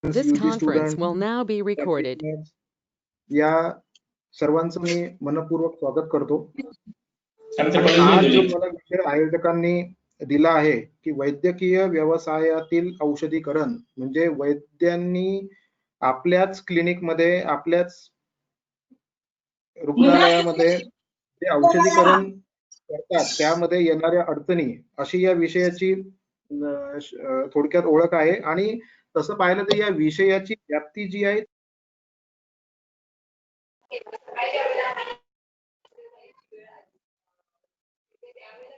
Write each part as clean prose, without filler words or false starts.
This UG conference student, will now be recorded. या सर्वांचं मी मनपूर्वक स्वागत करतो। आमच्या आणि कॉलेजमध्ये आज जो दिली. मला विषय आयोजकांनी दिला आहे की वैद्यकीय व्यवसायातील औषधीकरण, म्हणजे वैद्यांनी आपल्याच क्लिनिकमध्ये, आपल्याच रुग्णालयामध्ये जे औषधीकरण करतात त्यामध्ये येणाऱ्या अडचणी, अशी या विषयाची थोडक्यात ओळख आहे। आणि तसं पाहिलं तर या विषयाची व्याप्ती जी आहे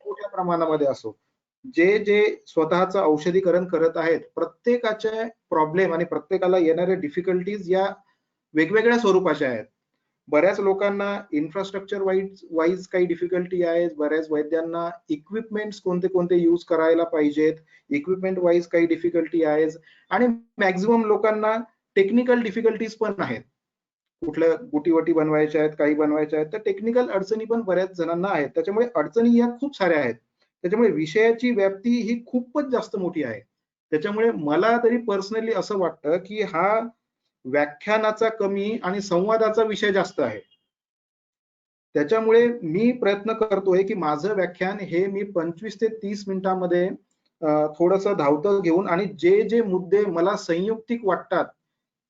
मोठ्या प्रमाणामध्ये असो, जे जे स्वतःचं औषधीकरण करत आहेत, प्रत्येकाचे प्रॉब्लेम आणि प्रत्येकाला येणारे डिफिकल्टीज या वेगवेगळ्या स्वरूपाच्या आहेत। बऱ्याच लोकांना इन्फ्रास्ट्रक्चर वाईज काही डिफिकल्टी आहे, बऱ्याच वैद्यांना इक्विपमेंट्स कोणते कोणते यूज करायला पाहिजेत, इक्विपमेंट वाईज काही डिफिकल्टी आहे, आणि मॅक्झिमम लोकांना टेक्निकल डिफिकल्टीज पण आहेत। कुठल्या गुटीवटी बनवायच्या आहेत, काही बनवायच्या आहेत, तर टेक्निकल अडचणी पण बऱ्याच जणांना आहेत। त्याच्यामुळे अडचणी या खूप साऱ्या आहेत। त्याच्यामुळे विषयाची व्याप्ती ही खूपच जास्त मोठी आहे। त्याच्यामुळे मला तरी पर्सनली असं वाटतं की हा व्याख्यानाचा कमी आणि संवादाचा विषय जास्त आहे। त्याच्यामुळे मी प्रयत्न करतोय की माझं व्याख्यान हे मी 25 ते 30 मिनिटांमध्ये थोडंसं धावतं घेऊन, आणि जे जे मुद्दे मला संयुक्तिक वाटतात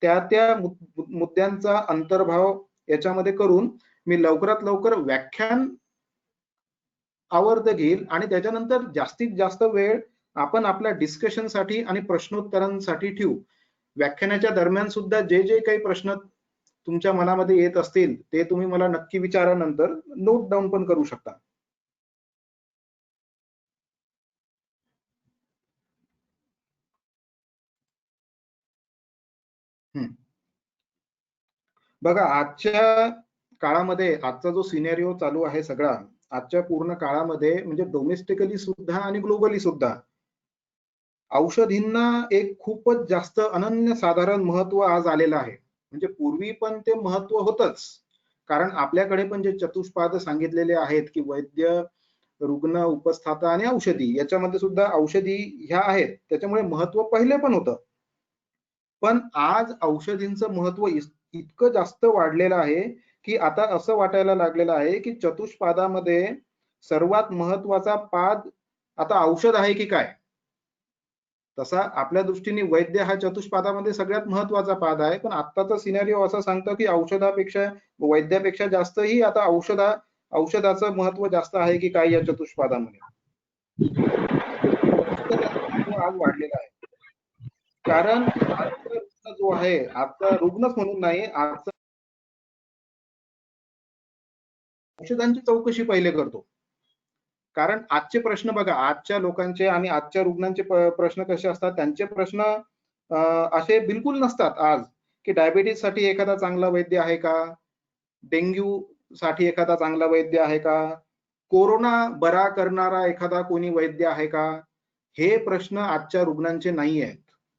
त्या मुद्द्यांचा अंतर्भाव याच्यामध्ये करून मी लवकरात लवकर व्याख्यान आवर्त घेईल, आणि त्याच्यानंतर जास्तीत जास्त वेळ आपण आपल्या डिस्कशनसाठी आणि प्रश्नोत्तरांसाठी ठेवू। व्याख्यानाच्या दरम्यान सुद्धा जे जे काही प्रश्न तुमच्या मनामध्ये येत असतील ते तुम्ही मला नक्की विचारा, नंतर नोट डाऊन पण करू शकता। बघा, आजच्या काळामध्ये आजचा जो सिनेरिओ चालू आहे सगळा, आजच्या पूर्ण काळामध्ये म्हणजे डोमेस्टिकली सुद्धा आणि ग्लोबली सुद्धा औषधींना एक खूपच जास्त अनन्यसाधारण महत्व आज आलेलं आहे। म्हणजे पूर्वी पण ते महत्व होतच, कारण आपल्याकडे पण जे चतुष्पाद सांगितलेले आहेत की वैद्य, रुग्ण, उपस्थाता आणि औषधी, याच्यामध्ये सुद्धा औषधी ह्या आहेत, त्याच्यामुळे महत्व पहिले पण होतं। पण आज औषधींचं महत्व इतकं जास्त वाढलेलं आहे की आता असं वाटायला लागलेलं आहे की चतुष्पादामध्ये सर्वात महत्वाचा पाद आता औषध आहे की काय। तसा आपल्या दृष्टीने वैद्य हा चतुष्पादामध्ये सगळ्यात महत्वाचा पाद आहे, पण आत्ताचा सिनेरिओ असं सांगतो की औषधापेक्षा, वैद्यापेक्षा जास्तही आता औषधाचं महत्व जास्त आहे की काय या चतुष्पादामध्ये। आज वाढलेला आहे, कारण आजचा रुग्ण जो आहे, आजचा रुग्णच म्हणून नाही, आजचा औषधांची चौकशी पहिले करतो। कारण आजचे प्रश्न बघा, आजच्या लोकांचे आणि आजच्या रुग्णांचे प्रश्न कसे असतात, त्यांचे प्रश्न असे बिलकुल नसतात आज की डायबिटीज साठी एखादा चांगला वैद्य आहे का, डेंग्यू साठी एखादा चांगला वैद्य आहे का, कोरोना बरा करणारा एखादा कोणी वैद्य आहे का। हे प्रश्न आजच्या रुग्णांचे नाही आहेत।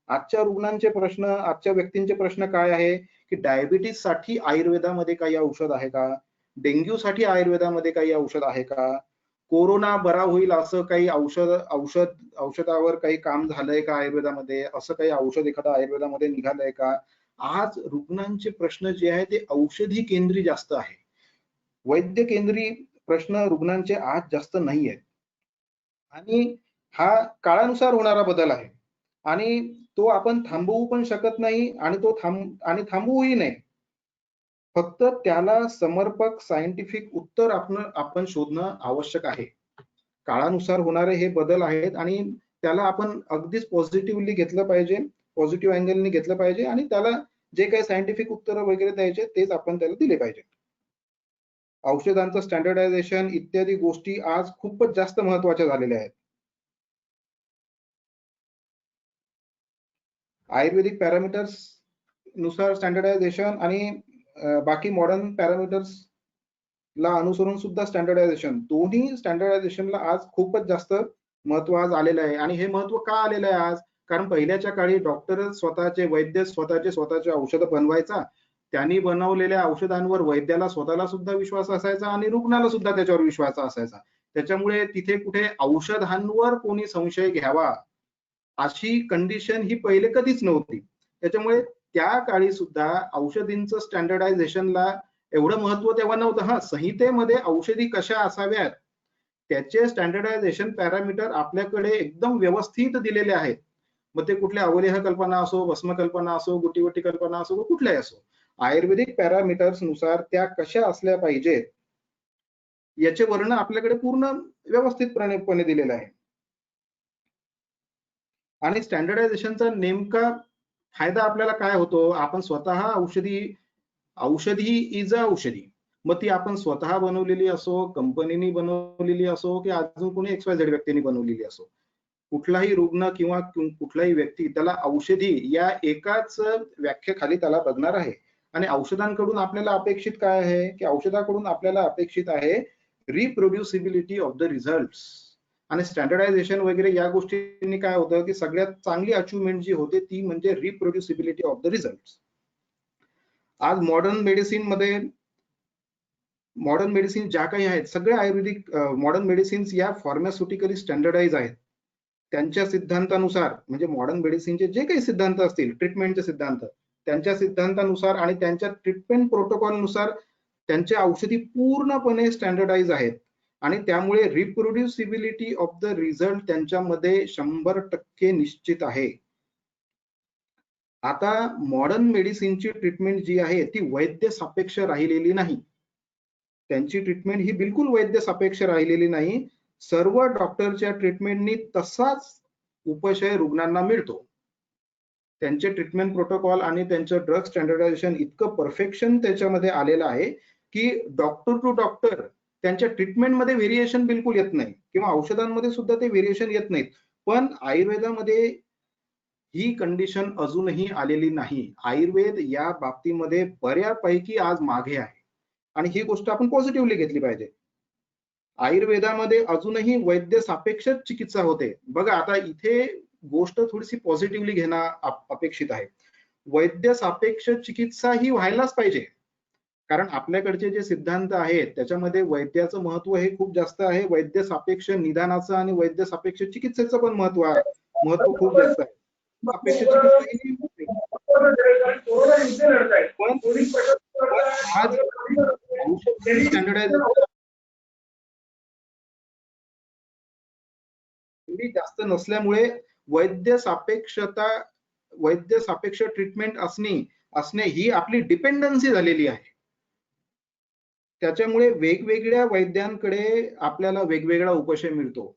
आजच्या रुग्णांचे प्रश्न, आजच्या व्यक्तींचे प्रश्न काय आहे की डायबिटीज साठी आयुर्वेदामध्ये काही औषध आहे का, डेंग्यू साठी आयुर्वेदामध्ये काही औषध आहे का, कोरोना बरा होईल असं काही औषधावर काही काम झालंय का आयुर्वेदामध्ये, असं काही औषध एखादा आयुर्वेदामध्ये निघालंय का। आज रुग्णांचे प्रश्न जे आहे ते औषधी केंद्री जास्त आहे, वैद्य केंद्री प्रश्न रुग्णांचे आज जास्त नाही आहेत। आणि हा काळानुसार होणारा बदल आहे, आणि तो आपण थांबवू पण शकत नाही, आणि तो थांबवूही नाही। फक्त त्याला समर्पक सायंटिफिक उत्तर आपण शोधणं आवश्यक आहे। काळानुसार होणारे हे बदल आहेत, आणि त्याला आपण अगदीच पॉझिटिव्हली घेतलं पाहिजे, पॉझिटिव्ह अँगलनी घेतलं पाहिजे, आणि त्याला जे काही सायंटिफिक उत्तर वगैरे द्यायचे तेच आपण त्याला दिले पाहिजे। औषधांचं स्टँडर्डायझेशन इत्यादी गोष्टी आज खूपच जास्त महत्त्वाच्या झालेल्या आहेत। आयुर्वेदिक पॅरामीटर्स नुसार स्टँडर्डायझेशन आणि बाकी मॉडर्न पॅरामीटर्स ला अनुसरून सुद्धा स्टँडर्डायझेशन, दोन्ही स्टँडर्डायझेशनला आज खूपच जास्त महत्व आज आलेलं आहे। आणि हे महत्व का आलेलं आहे आज, कारण पहिल्याच्या काळी डॉक्टर स्वतःचे, वैद्य स्वतःचे औषध बनवायचा, त्यांनी बनवलेल्या औषधांवर वैद्याला स्वतःला सुद्धा विश्वास असायचा आणि रुग्णाला सुद्धा त्याच्यावर विश्वास असायचा। त्याच्यामुळे तिथे कुठे औषधांवर कोणी संशय घ्यावा अशी कंडिशन ही पहिले कधीच नव्हती। त्याच्यामुळे त्या काळी सुद्धा औषधींचं स्टँडर्डायझेशनला एवढं महत्व तेव्हा नव्हतं. हा, संहितेमध्ये औषधी कशा असाव्यात त्याचे स्टँडर्डायझेशन पॅरामीटर आपल्याकडे एकदम व्यवस्थित दिलेले आहेत. मग ते कुठल्या अवलेह कल्पना असो, भस्म कल्पना असो, गुटीवटी कल्पना असो, कुठल्याही असो, आयुर्वेदिक पॅरामीटर्स नुसार त्या कशा असल्या पाहिजेत याचे वर्णन आपल्याकडे पूर्ण व्यवस्थितपणे दिलेलं आहे. आणि स्टँडर्डायझेशनचा नेमका फायदा आपल्याला काय होतो? आपण स्वतः औषधी इज अ औषधी, मग ती आपण स्वतः बनवलेली असो, कंपनीनी बनवलेली असो, की अजून कोणी XYZ व्यक्तीने बनवलेली असो, कुठलाही रुग्ण किंवा कुठलाही व्यक्ती त्याला औषधी या एकाच व्याख्येखाली त्याला बघणार आहे. आणि औषधांकडून आपल्याला अपेक्षित काय आहे? की औषधाकडून आपल्याला अपेक्षित आहे रिप्रोड्युसिबिलिटी ऑफ द रिझल्ट्स. आणि स्टँडर्डायझेशन वगैरे या गोष्टींनी काय होतं की सगळ्यात चांगली अचिव्हमेंट जी होते ती म्हणजे रिप्रोड्युसिबिलिटी ऑफ द रिझल्ट्स. आज मॉडर्न मेडिसिन ज्या काही आहेत सगळे आयुर्वेदिक मॉडर्न मेडिसिन्स या फार्मास्युटिकली स्टँडर्डाइज आहेत. त्यांच्या सिद्धांतानुसार, म्हणजे मॉडर्न मेडिसिनचे जे काही सिद्धांत असतील, ट्रीटमेंटचे सिद्धांत, त्यांच्या सिद्धांतानुसार आणि त्यांच्या ट्रीटमेंट प्रोटोकॉलनुसार त्यांच्या औषधी पूर्णपणे स्टँडर्डाइज आहेत. आणि त्यामुळे रिप्रोड्युसिबिलिटी ऑफ द रिझल्ट त्यांच्यामध्ये 100% निश्चित आहे. आता मॉडर्न मेडिसिनची ट्रीटमेंट जी आहे ती वैद्य सापेक्ष राहिलेली नाही. त्यांची ट्रीटमेंट ही बिलकुल वैद्य सापेक्ष राहिलेली नाही. सर्व डॉक्टरच्या ट्रीटमेंटनी तसाच उपशय रुग्णांना मिळतो. त्यांचे ट्रीटमेंट प्रोटोकॉल आणि त्यांचं ड्रग स्टँडर्डायझेशन इतकं परफेक्शन त्याच्यामध्ये आलेलं आहे की डॉक्टर टू डॉक्टर त्यांच्या ट्रीटमेंटमध्ये व्हेरिएशन बिलकुल येत नाही, किंवा औषधांमध्ये सुद्धा ते व्हेरिएशन येत नाहीत. पण आयुर्वेदामध्ये ही कंडिशन अजूनही आलेली नाही. आयुर्वेद या बाबतीमध्ये बऱ्यापैकी आज मागे आहे आणि ही गोष्ट आपण पॉझिटिव्हली घेतली पाहिजे. आयुर्वेदामध्ये अजूनही वैद्य सापेक्ष चिकित्सा होते. बघा, आता इथे गोष्ट थोडीशी पॉझिटिव्हली घेणं अपेक्षित आहे. वैद्य सापेक्ष चिकित्सा ही व्हायलाच पाहिजे, कारण आपल्याकडचे जे सिद्धांत आहेत त्याच्यामध्ये वैद्याचं महत्व हे खूप जास्त आहे. वैद्य सापेक्ष निदानाचं आणि वैद्य सापेक्ष चिकित्सेचं पण महत्व खूप जास्त आहे. सापेक्ष चिकित्सा आज स्टँडर्डाइज जास्त नसल्यामुळे वैद्य सापेक्ष ट्रीटमेंट असणे ही आपली डिपेंडन्सी झालेली आहे. त्याच्यामुळे वेगवेगळ्या वैद्यांकडे आपल्याला वेगवेगळा उपशय मिळतो.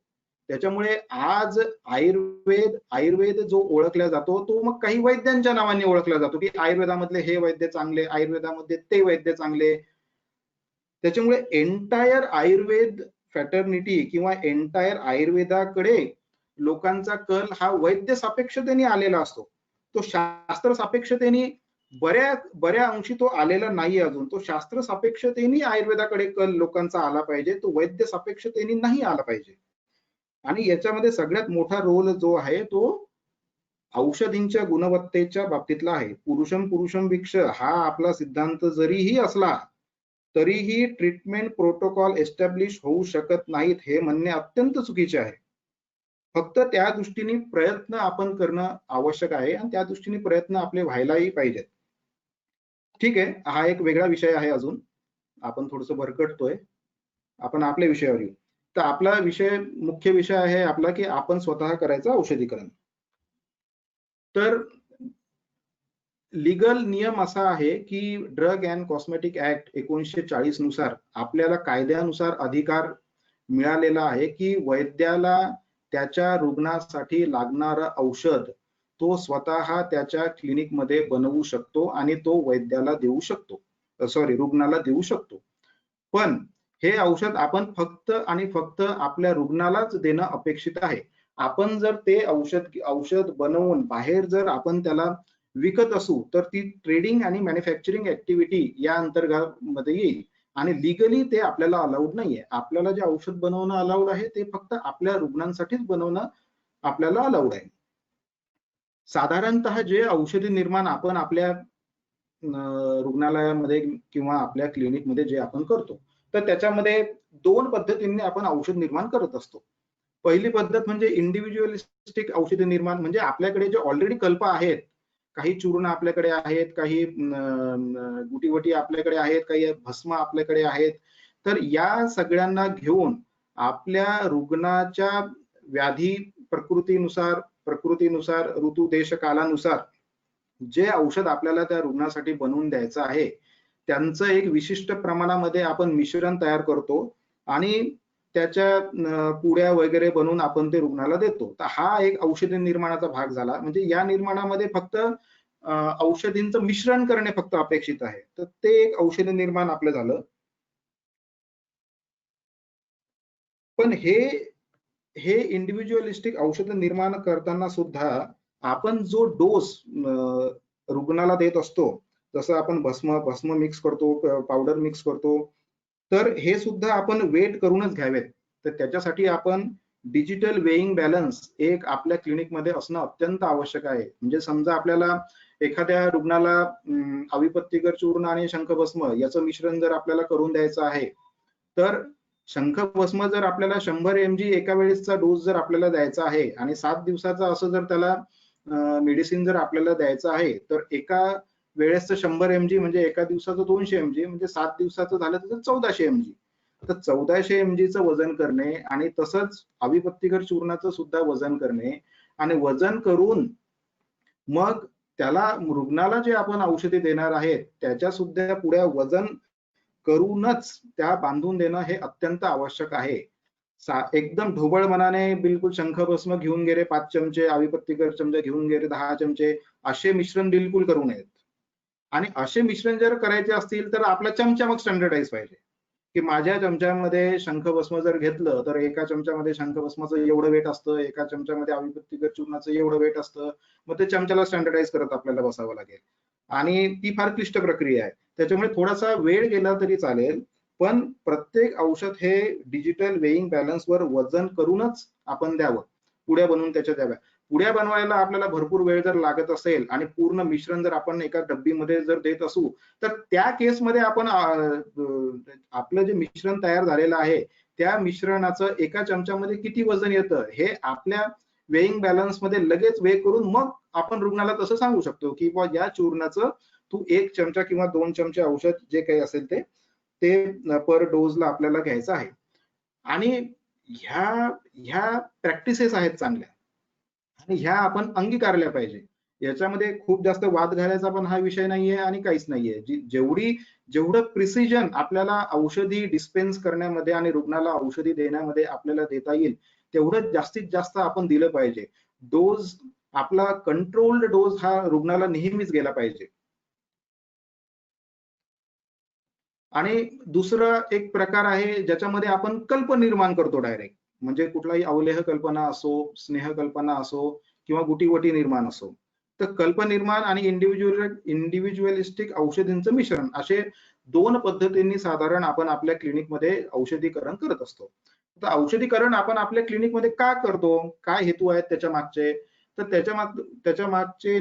त्याच्यामुळे आज आयुर्वेद जो ओळखला जातो तो मग काही वैद्यांच्या नावाने ओळखला जातो, की आयुर्वेदामधले हे वैद्य चांगले, आयुर्वेदामध्ये ते वैद्य चांगले. त्याच्यामुळे एंटायर आयुर्वेद फॅटर्निटी किंवा एंटायर आयुर्वेदाकडे लोकांचा कल हा वैद्य सापेक्षतेने आलेला असतो. तो शास्त्र सापेक्षतेने बऱ्या अंशी तो आलेला नाही अजून. तो शास्त्र सापेक्षतेने आयुर्वेदाकडे कल लोकांचा आला पाहिजे, तो वैद्य सापेक्षतेने नाही आला पाहिजे. आणि याच्यामध्ये सगळ्यात मोठा रोल जो आहे तो औषधींच्या गुणवत्तेच्या बाबतीतला आहे. पुरुषम भिक्ष हा आपला सिद्धांत जरीही असला तरीही ट्रीटमेंट प्रोटोकॉल एस्टॅब्लिश होऊ शकत नाहीत हे म्हणणे अत्यंत चुकीचे आहे. फक्त त्या दृष्टीने प्रयत्न आपण करणं आवश्यक आहे आणि त्या दृष्टीने प्रयत्न आपले व्हायलाही पाहिजेत. ठीक आहे, हा एक वेगळा विषय आहे. अजून आपण थोडंसं भरकटतोय. आपण आपल्या विषयावर येऊ. तर आपला मुख्य विषय आहे आपला की आपण स्वतः करायचं औषधीकरण. तर लीगल नियम असा आहे की ड्रग अँड कॉस्मेटिक ऍक्ट 1940 नुसार आपल्याला कायद्यानुसार अधिकार मिळालेला आहे की वैद्याला त्याच्या रुग्णासाठी लागणारं औषध तो स्वतः त्याच्या क्लिनिकमध्ये बनवू शकतो आणि तो वैद्याला देऊ शकतो, रुग्णाला देऊ शकतो. पण हे औषध आपण फक्त आणि फक्त आपल्या रुग्णालाच देणं अपेक्षित आहे. आपण जर ते औषध बनवून बाहेर जर आपण त्याला विकत असू तर ती ट्रेडिंग आणि मॅन्युफॅक्चरिंग ऍक्टिव्हिटी या अंतर्गत मध्ये येईल आणि लिगली ते आपल्याला अलाउड नाहीये. आपल्याला जे औषध बनवणं अलाउड आहे ते फक्त आपल्या रुग्णांसाठीच बनवणं आपल्याला अलाउड आहे. साधारणतः जे औषधी निर्माण आपण आपल्या रुग्णालयामध्ये किंवा आपल्या क्लिनिकमध्ये जे आपण करतो तर त्याच्यामध्ये 2 पद्धतीने आपण औषध निर्माण करत असतो. पहिली पद्धत म्हणजे इंडिव्हिज्युअलिस्टिक औषधी निर्माण, म्हणजे आपल्याकडे जे ऑलरेडी कल्प आहेत काही चूर्ण आपल्याकडे आहेत, काही गुटीवटी आपल्याकडे आहेत, काही भस्म आपल्याकडे आहेत. तर या सगळ्यांना घेऊन आपल्या रुग्णाच्या व्याधी प्रकृतीनुसार ऋतू देश कालानुसार जे औषध आपल्याला त्या रुग्णासाठी बनवून द्यायचं आहे, त्यांचं एक विशिष्ट प्रमाणामध्ये आपण मिश्रण तयार करतो आणि त्याच्या पुड्या वगैरे बनवून आपण ते रुग्णाला देतो. तर हा एक औषधी निर्माणाचा भाग झाला. म्हणजे या निर्माणामध्ये फक्त औषधींचं मिश्रण करणे फक्त अपेक्षित आहे. तर ते एक औषधी निर्माण आपलं झालं. पण हे इंडिव्हिज्युअलिस्टिक औषध निर्माण करताना सुद्धा आपण जो डोस रुग्णाला देत असतो, जसं आपण भस्म मिक्स करतो, पावडर मिक्स करतो, तर हे सुद्धा आपण वेट करूनच घ्यावेत. तर त्याच्यासाठी आपण डिजिटल वेइंग बॅलन्स एक आपल्या क्लिनिकमध्ये असणं अत्यंत आवश्यक आहे. म्हणजे समजा आपल्याला एखाद्या रुग्णाला अविपत्तिकर चूर्ण आणि शंखभस्म याचं मिश्रण जर आपल्याला करून द्यायचं आहे, तर शंखभस्म जर आपल्याला 100 mg एका वेळेसचा डोस जर आपल्याला द्यायचा आहे आणि 7 दिवसाचा असं जर त्याला मेडिसिन जर आपल्याला द्यायचं आहे, तर एका वेळेसचं 100 mg म्हणजे एका दिवसाचं 200 mg म्हणजे 7 दिवसाचं झालं तर 1400 mg. तर 1400 mg चं वजन करणे आणि तसंच अविपत्तिकर चूर्णाचं सुद्धा वजन करणे आणि वजन करून मग त्याला रुग्णाला जे आपण औषधी देणार आहेत त्याच्या सुद्धा पुढे वजन करूनच त्या बांधून देणं हे अत्यंत आवश्यक आहे. एकदम ढोबळ मनाने बिलकुल शंखभस्म घेऊन गेले 5 चमचे, अविपत्तिकर चमचे घेऊन गेले 10 चमचे, असे मिश्रण बिलकुल करू नयेत. आणि असे मिश्रण जर करायचे असतील तर आपला चमचा मग स्टँडर्डाइज पाहिजे, की माझ्या चमच्यामध्ये शंखभस्म जर घेतलं तर एका चमच्यामध्ये शंखभस्माचं एवढं वेट असतं, एका चमच्यामध्ये अविपत्तिकर चूर्णाचं एवढं वेट असतं. मग ते चमच्याला स्टँडर्डाइज करत आपल्याला बसावं लागेल आणि ती फार क्लिष्ट प्रक्रिया आहे. त्याच्यामुळे थोडासा वेळ गेला तरी चालेल, पण प्रत्येक औषध हे डिजिटल वेइंग बॅलन्सवर वजन करूनच आपण द्यावं. पुड्या बनवून त्याच्या द्याव्या. पुड्या बनवायला आपल्याला भरपूर वेळ जर लागत असेल आणि पूर्ण मिश्रण जर आपण एका डब्बीमध्ये जर देत असू, तर त्या केसमध्ये आपण आपलं जे मिश्रण तयार झालेलं आहे त्या मिश्रणाचं एका चमच्यामध्ये किती वजन येतं हे आपल्या वेइंग बॅलन्स मध्ये लगेच वेग करून मग आपण रुग्णाला तसं सांगू शकतो की बा या चूर्णाचं तू 1 चमचा किंवा 2 चमचे औषध जे काही असेल ते पर डोजला आपल्याला घ्यायचं आहे. आणि ह्या प्रॅक्टिसेस आहेत चांगल्या आणि ह्या आपण अंगीकारल्या पाहिजे. याच्यामध्ये खूप जास्त वाद घालायचा पण हा विषय नाहीये आणि काहीच नाहीये. जेवढं प्रिसिजन आपल्याला औषधी डिस्पेन्स करण्यामध्ये आणि रुग्णाला औषधी देण्यामध्ये आपल्याला देता येईल तेवढं जास्तीत जास्त आपण दिलं पाहिजे. डोस आपला कंट्रोल्ड डोस हा रुग्णाला नेहमीच गेला पाहिजे. आणि दुसरा एक प्रकार आहे ज्याच्यामध्ये आपण कल्पनिर्माण करतो डायरेक्ट. म्हणजे कुठलाही अवलेह कल्पना असो, स्नेह कल्पना असो किंवा गुटीवटी निर्माण असो. तर कल्पनिर्माण आणि इंडिव्हिज्युअलिस्टिक औषधींचं मिश्रण असे 2 पद्धतींनी साधारण आपण आपल्या क्लिनिकमध्ये औषधीकरण करत असतो. तर औषधीकरण आपण आपल्या क्लिनिकमध्ये का करतो? काय हेतू आहेत त्याच्या मागचे? तर त्याच्या मागचे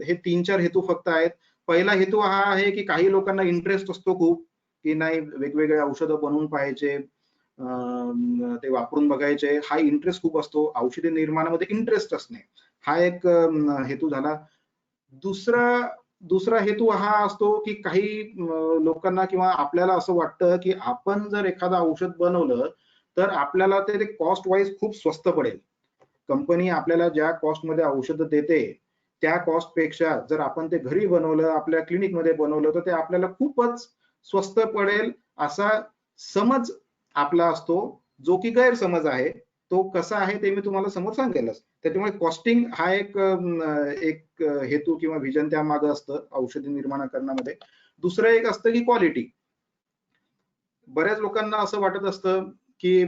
हे 3-4 हेतू फक्त आहेत. पहिला हेतू हा आहे की काही लोकांना इंटरेस्ट असतो खूप की नाही वेगवेगळे औषधं बनवून पाहायचे, ते वापरून बघायचे. हा इंटरेस्ट खूप असतो. औषधी निर्माणामध्ये इंटरेस्ट असणे हा एक हेतू झाला. दुसरा हेतू हा असतो की काही लोकांना किंवा आपल्याला असं वाटतं की आपण जर एखादं औषध बनवलं तर आपल्याला ते कॉस्ट वाईज खूप स्वस्त पडेल. कंपनी आपल्याला ज्या कॉस्टमध्ये औषध देते त्या कॉस्ट पेक्षा जर आपण ते घरी बनवलं, आपल्या क्लिनिकमध्ये बनवलं तर ते आपल्याला खूपच स्वस्त पडेल असा समज आपला असतो, जो की गैरसमज आहे. तो कसा आहे ते मी तुम्हाला समोर सांगेलच. त्याच्यामुळे कॉस्टिंग हा एक हेतू किंवा विजन त्यामागे असतं औषधी निर्माण करण्यामध्ये. दुसरं एक असतं की क्वालिटी. बऱ्याच लोकांना असं वाटत असतं की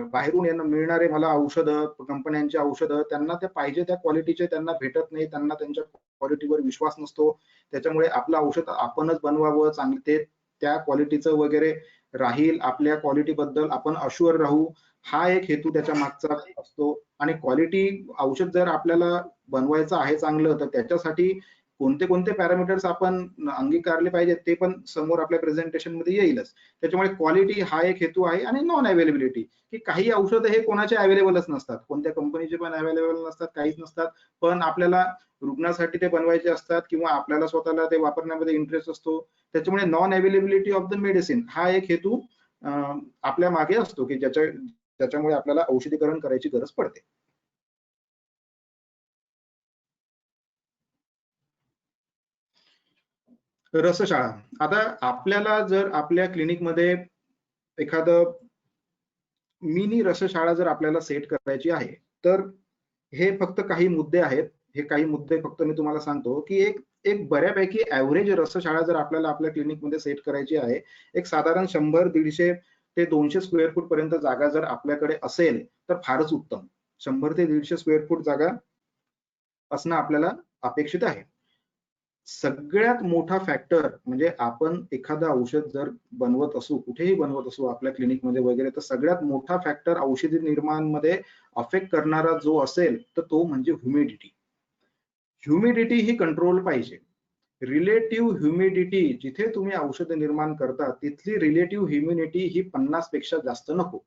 बाहेरून मिळणारे मला औषधं, कंपन्यांची औषधं त्यांना ते पाहिजे त्या क्वालिटीचे त्यांना भेटत नाही, त्यांना त्यांच्या क्वालिटीवर विश्वास नसतो. त्याच्यामुळे आपलं औषध आपणच बनवावं, चांगलं ते त्या क्वालिटीचं वगैरे राहील, आपल्या क्वालिटी बद्दल आपण अश्युअर राहू, हा एक हेतू त्याच्या मागचा असतो. आणि क्वालिटी औषध जर आपल्याला बनवायचं आहे चांगलं तर त्याच्यासाठी कोणते कोणते पॅरामीटर्स आपण अंगीकारले पाहिजेत ते पण समोर आपल्या प्रेझेंटेशन मध्ये येईलच. त्याच्यामुळे क्वालिटी हा एक हेतू आहे, आणि नॉन अवेलेबिलिटी, की काही औषधं हे कोणाचे अवेलेबलच नसतात, कोणत्या कंपनीचे पण अवेलेबल नसतात, काहीच नसतात, पण आपल्याला रुग्णासाठी ते बनवायचे असतात किंवा आपल्याला स्वतःला ते वापरण्यामध्ये इंटरेस्ट असतो. त्याच्यामुळे non availability of the medicine हा एक हेतू आपल्या मागे असतो, की ज्याच्यामुळे आपल्याला औषधीकरण करायची गरज पडते. रसशाळा. आता आपल्याला जर आपल्या क्लिनिकमध्ये एखादं मिनी रसशाळा जर आपल्याला सेट करायची आहे, तर हे फक्त काही मुद्दे आहेत. हे काही मुद्दे फक्त मी तुम्हाला सांगतो, की एक एक बऱ्यापैकी ॲव्हरेज रसशाळा जर आपल्याला आपल्या क्लिनिकमध्ये सेट करायची आहे, एक साधारण 100-150 ते 200 स्क्वेअर फूट पर्यंत जागा जर आपल्याकडे असेल, तर फारच उत्तम. 100 ते 150 स्क्वेअर फूट जागा असणं आपल्याला अपेक्षित आहे. सगळ्यात मोठा फॅक्टर म्हणजे आपण एखादं औषध जर बनवत असू, कुठेही बनवत असू आपल्या क्लिनिकमध्ये वगैरे, तर सगळ्यात मोठा फॅक्टर औषधी निर्माणमध्ये अफेक्ट करणारा जो असेल, तर तो म्हणजे ह्युमिडिटी. ह्युमिडिटी ही कंट्रोल पाहिजे. रिलेटिव्ह ह्युमिडिटी, जिथे तुम्ही औषध निर्माण करता तिथली रिलेटिव्ह ह्युमिडिटी ही 50 पेक्षा जास्त नको.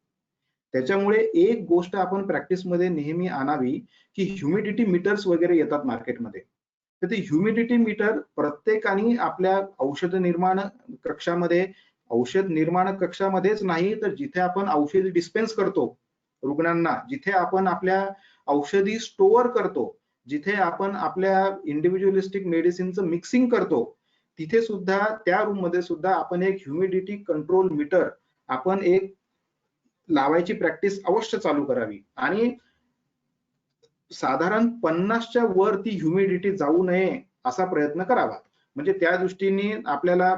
त्याच्यामुळे एक गोष्ट आपण प्रॅक्टिसमध्ये नेहमी आणावी, की ह्युमिडिटी मीटर्स वगैरे येतात मार्केटमध्ये. तर ते ह्युमिडिटी मीटर प्रत्येकाने आपल्या औषध निर्माण कक्षामध्येच नाही, तर जिथे आपण औषध डिस्पेन्स करतो रुग्णांना, जिथे आपण आपल्या औषधी स्टोअर करतो, जिथे आपण आपल्या इंडिव्हिज्युअलिस्टिक मेडिसिनचं मिक्सिंग करतो, तिथे सुद्धा त्या रूम मध्ये सुद्धा आपण एक ह्युमिडिटी कंट्रोल मीटर आपण एक लावायची प्रॅक्टिस अवश्य चालू करावी. आणि साधारण 50च्या वर ती ह्युमिडिटी जाऊ नये असा प्रयत्न करावा. म्हणजे त्या दृष्टीने आपल्याला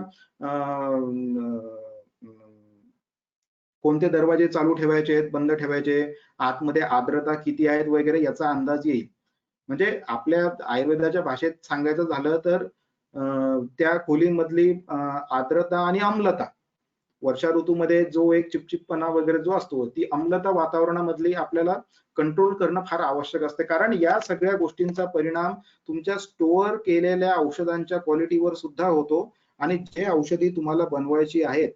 कोणते दरवाजे चालू ठेवायचे आहेत, बंद ठेवायचे, आतमध्ये आर्द्रता किती आहेत वगैरे याचा अंदाज येईल. म्हणजे आपल्या आयुर्वेदाच्या भाषेत सांगायचं झालं तर त्या खोलीमधली आर्द्रता आणि आम्लता, वर्षा ऋतूमध्ये जो एक चिपचिपपणा वगैरे जो असतो, ती आम्लता वातावरणामधली आपल्याला कंट्रोल करणं फार आवश्यक असते. कारण या सगळ्या गोष्टींचा परिणाम तुमच्या स्टोअर केलेल्या औषधांच्या क्वालिटीवर सुद्धा होतो, आणि जे औषधी तुम्हाला बनवायची आहेत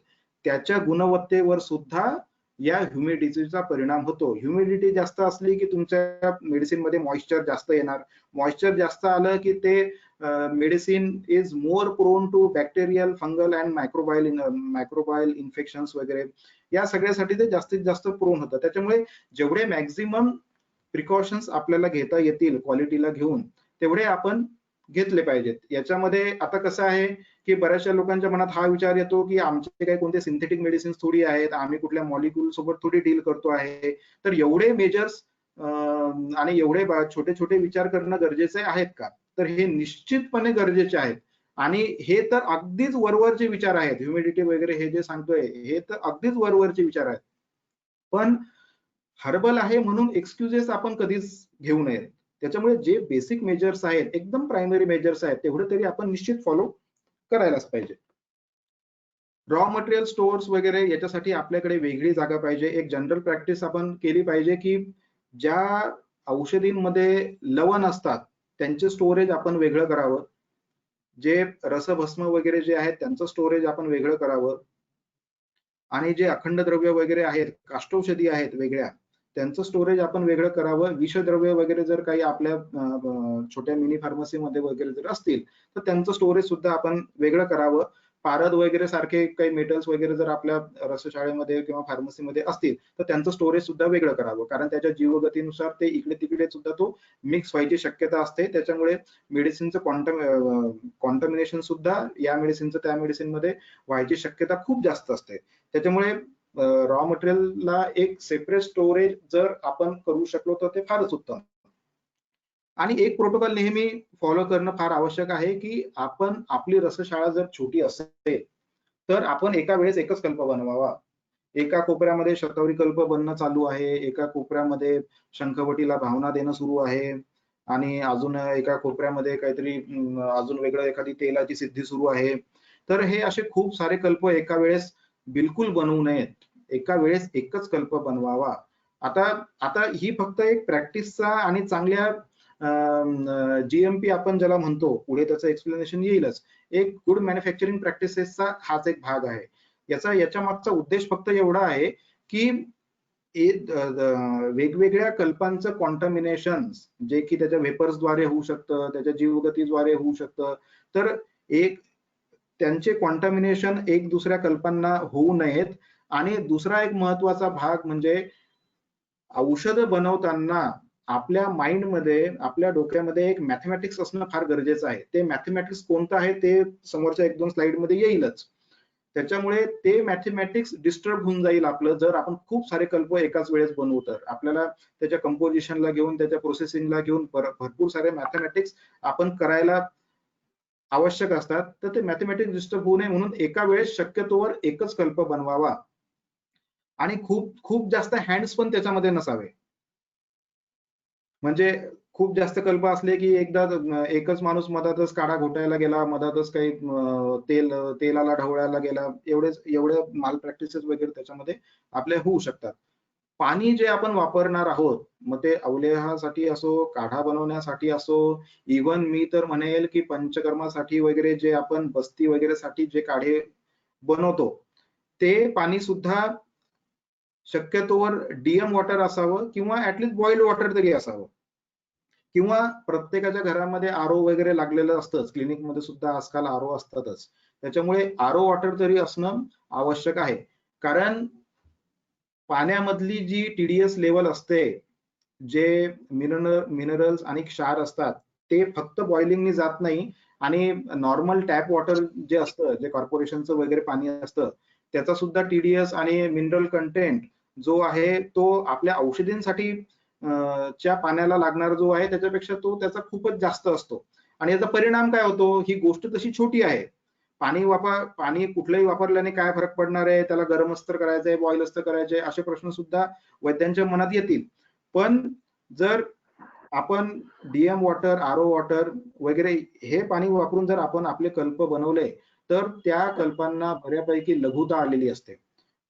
त्याच्या गुणवत्तेवर सुद्धा या ह्युमिडिटीचा परिणाम होतो. ह्युमिडिटी जास्त असली की तुमच्या मेडिसिन मध्ये मॉइश्चर जास्त येणार. मॉइश्चर जास्त आलं की ते medicine is more prone to bacterial, fungal and microbial infections वगैरे, या सगळ्यासाठी ते जास्तीत जास्त प्रोन होतं. त्याच्यामुळे जेवढे मॅक्झिमम प्रिकॉशन्स आपल्याला घेता येतील क्वालिटीला घेऊन, तेवढे आपण घेतले पाहिजेत. याच्यामध्ये आता कसं आहे की बऱ्याचशा लोकांच्या मनात हा विचार येतो की आमचे काही कोणते सिंथेटिक मेडिसिन्स थोडी आहेत, आम्ही कुठल्या मॉलिक्यूल सोबत थोडी डील करतो आहे, तर एवढे मेजर्स आणि एवढे छोटे छोटे विचार करणं गरजेचे आहेत का? तर हे निश्चितपणे गरजेचे आहेत. आणि हे तर अगदीच वरवरचे विचार आहेत. ह्युमिडिटी वगैरे हे जे सांगतोय हे तर अगदीच वरवरचे विचार आहेत. पण हर्बल आहे म्हणून एक्सक्युजेस आपण कधीच घेऊ नयेत. त्याच्यामुळे जे बेसिक मेजर्स आहेत, एकदम प्रायमरी मेजर्स आहेत, तेवढे तरी आपण निश्चित फॉलो करायलाच पाहिजे. रॉ मटेरियल स्टोअर्स वगैरे याच्यासाठी आपल्याकडे वेगळी जागा पाहिजे. एक जनरल प्रॅक्टिस आपण केली पाहिजे की ज्या औषधींमध्ये लवण असतात त्यांचे स्टोरेज आपण वेगळं करावं. जे रसभस्म वगैरे जे आहेत त्यांचं स्टोरेज आपण वेगळं करावं. आणि जे अखंड द्रव्य वगैरे आहेत, काष्टौषधी आहेत वेगळ्या, त्यांचं स्टोरेज आपण वेगळं करावं. विषद्रव्य वगैरे जर काही आपल्या छोट्या मिनी फार्मसीमध्ये वगैरे जर असतील, तर त्यांचं स्टोरेज सुद्धा आपण वेगळं करावं. पारद वगैरे सारखे काही मेटल्स वगैरे जर आपल्या रसशाळेमध्ये किंवा फार्मसीमध्ये असतील, तर त्यांचं स्टोरेज सुद्धा वेगळं करावं. कारण त्याच्या जीवगतीनुसार ते इकडे तिकडे सुद्धा तो मिक्स व्हायची शक्यता असते. त्याच्यामुळे मेडिसिनचं कॉन्टॅमिनेशन सुद्धा या मेडिसिनचं त्या मेडिसिनमध्ये व्हायची शक्यता खूप जास्त असते. त्याच्यामुळे रॉ मटेरियलला एक सेपरेट स्टोरेज जर आपण करू शकलो तर ते फारच उत्तम. आणि एक प्रोटोकॉल नेहमी फॉलो करणं फार आवश्यक आहे की आपण आपली रसशाळा जर छोटी असेल तर आपण एका वेळेस एकच कल्प बनवावा. एका कोपऱ्यामध्ये शतावरी कल्प बनणं चालू आहे, एका कोपऱ्यामध्ये शंखवटीला भावना देणं सुरू आहे, आणि अजून एका कोपऱ्यामध्ये काहीतरी अजून वेगळं एखादी तेलाची सिद्धी सुरू आहे. तर हे असे खूप सारे कल्प एका वेळेस बिलकुल बनवू नयेत. एका वेळेस एकच कल्प बनवावा. आता आता ही फक्त एक प्रॅक्टिसचा आणि चांगल्या GMP आपण ज्याला म्हणतो, पुढे त्याचं एक्सप्लेनेशन येईलच. एक गुड मॅन्युफॅक्चरिंग प्रॅक्टिसेसचा हाच एक भाग आहे. याच्या मागचा उद्देश फक्त एवढा आहे की वेगवेगळ्या कल्पांचं कॉन्टॅमिनेशन जे की त्याच्या वेपर्सद्वारे होऊ शकतं, त्याच्या जीवगतीद्वारे होऊ शकतं, तर त्यांचे कॉन्टॅमिनेशन एक दुसऱ्या कल्पांना होऊ नयेत. आणि दुसरा एक महत्वाचा भाग म्हणजे औषध बनवताना आपल्या माइंडमध्ये, आपल्या डोक्यामध्ये एक मॅथमॅटिक्स असणं फार गरजेचं आहे. ते मॅथमॅटिक्स कोणतं आहे ते समोरच्या 1-2 स्लाइड मध्ये येईलच. त्याच्यामुळे ते मॅथमॅटिक्स डिस्टर्ब होऊन जाईल आपलं, जर आपण खूप सारे कल्प एकाच वेळेस बनवू तर. आपल्याला त्याच्या कंपोजिशनला घेऊन, त्याच्या प्रोसेसिंगला घेऊन भरपूर सारे मॅथमॅटिक्स आपण करायला आवश्यक असतात. तर ते मॅथमॅटिक्स डिस्टर्ब होऊ नये म्हणून एका वेळेस शक्यतोवर एकच कल्प बनवावा आणि खूप जास्त हँड्स पण त्याच्यामध्ये नसावे. म्हणजे खूप जास्त कल्प असले की एकदा एकच माणूस मधातच काढा घोटायला गेला, मधातच काही तेलाला ढवळायला गेला, एवढे माल प्रॅक्टिसेस वगैरे त्याच्यामध्ये आपले होऊ शकतात. पाणी जे आपण वापरणार आहोत, मग ते अवलेहासाठी असो, काढा बनवण्यासाठी असो, इव्हन मी तर म्हणेल की पंचकर्मासाठी वगैरे जे आपण बस्ती वगैरे साठी जे काढे बनवतो, ते पाणी सुद्धा शक्यतोवर डीएम वॉटर असावं किंवा ऍटलीस्ट बॉइल्ड वॉटर तरी असावं. किंवा प्रत्येकाच्या घरामध्ये आरो वगैरे लागलेलं असतंच, क्लिनिकमध्ये सुद्धा आजकाल आरो असतातच. त्याच्यामुळे आरो वॉटर तरी असणं आवश्यक आहे. कारण पाण्यामधली जी TDS लेवल असते, जे मिनरल्स आणि क्षार असतात, ते फक्त बॉइलिंगनी जात नाही आणि नॉर्मल टॅप वॉटर जे असतं, जे कॉर्पोरेशनचं वगैरे पाणी असतं, त्याचा सुद्धा TDS आणि मिनरल कंटेंट जो आहे तो आपल्या औषधींसाठी च्या पाण्याला लागणार जो आहे त्याच्यापेक्षा तो त्याचा खूपच जास्त असतो. आणि याचा परिणाम काय होतो, ही गोष्ट तशी छोटी आहे. पाणी कुठलंही वापरल्याने काय फरक पडणार आहे, त्याला गरम अस्तर करायचंय, बॉईल अस्तर करायचंय, असे प्रश्न सुद्धा वैद्यांच्या मनात येतील. पण जर आपण डीएम वॉटर, आरो वॉटर वगैरे हे पाणी वापरून जर आपण आपले कल्प बनवले, तर त्या कल्पांना बऱ्यापैकी लघुता आलेली असते.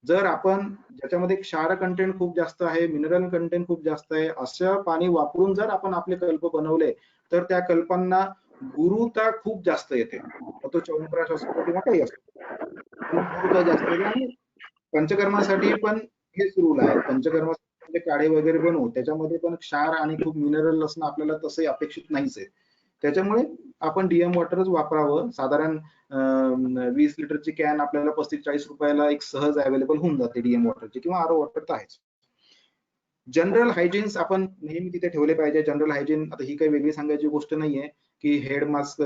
जर आपण ज्याच्यामध्ये क्षार कंटेंट खूप जास्त आहे, मिनरल कंटेंट खूप जास्त आहे, असं पाणी वापरून जर आपण आपले कल्प बनवले, तर त्या कल्पांना गुरुता खूप जास्त येते. तो च्यवनप्राश असतो किंवा काही असतो, गुरुता जास्त येते. आणि पंचकर्मासाठी पण हेच रूल आहेत. पंचकर्मासाठी काढे वगैरे बनवू, त्याच्यामध्ये पण क्षार आणि खूप मिनरल असणं आपल्याला तसंही अपेक्षित नाहीच आहे. त्याच्यामुळे आपण डीएम वॉटरच वापरावं. साधारण 20 लिटरची कॅन आपल्याला 35-40 रुपयाला एक सहज अवेलेबल होऊन जाते डीएम वॉटरची, किंवा आरो वॉटर तर आहेच. जनरल हायजीन्स आपण नेहमी तिथे ठेवले पाहिजे. जनरल हायजीन, आता ही काही वेगळी सांगायची गोष्ट नाहीये की हेड मास्क,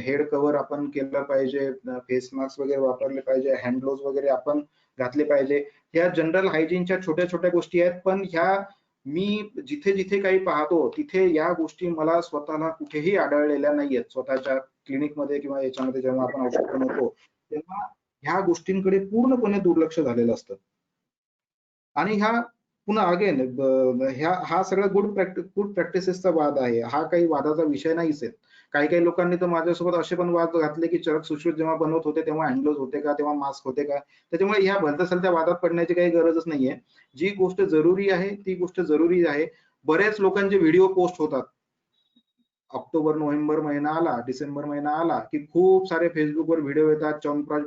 हेड कव्हर आपण केलं पाहिजे, फेस मास्क वगैरे वापरले पाहिजे, हँड ग्लोव्ह वगैरे आपण घातले पाहिजे. ह्या जनरल हायजीनच्या छोट्या छोट्या गोष्टी आहेत, पण ह्या मी जिथे जिथे काही पाहतो तिथे या गोष्टी मला स्वतःला कुठेही आढळलेल्या नाहीयेत. स्वतःच्या क्लिनिकमध्ये किंवा याच्यामध्ये जेव्हा आपण औषध बनवतो तेव्हा ह्या गोष्टींकडे पूर्णपणे दुर्लक्ष झालेलं असतं. आणि ह्या पुन्हा अगेन हा सगळा गुड प्रॅक्टिसेसचा वाद आहे. हा काही वादाचा विषय नाहीच आहे. काही लोकांनी तर माझ्यासोबत असे पण वाद घातले की चरक सुश्रुत जेव्हा बनवत होते तेव्हा हँडग्लोव्ह होते का, तेव्हा मास्क होते का. त्याच्यामुळे ह्या भलत्यासलत्या वादात पडण्याची काही गरजच नाहीये. जी गोष्ट जरुरी आहे ती गोष्ट जरुरी आहे. बऱ्याच लोकांचे व्हिडिओ पोस्ट होतात. ऑक्टोबर नोव्हेंबर महिना आला, डिसेंबर महिना आला की खूप सारे फेसबुकवर व्हिडिओ येतात, च्यवनप्राश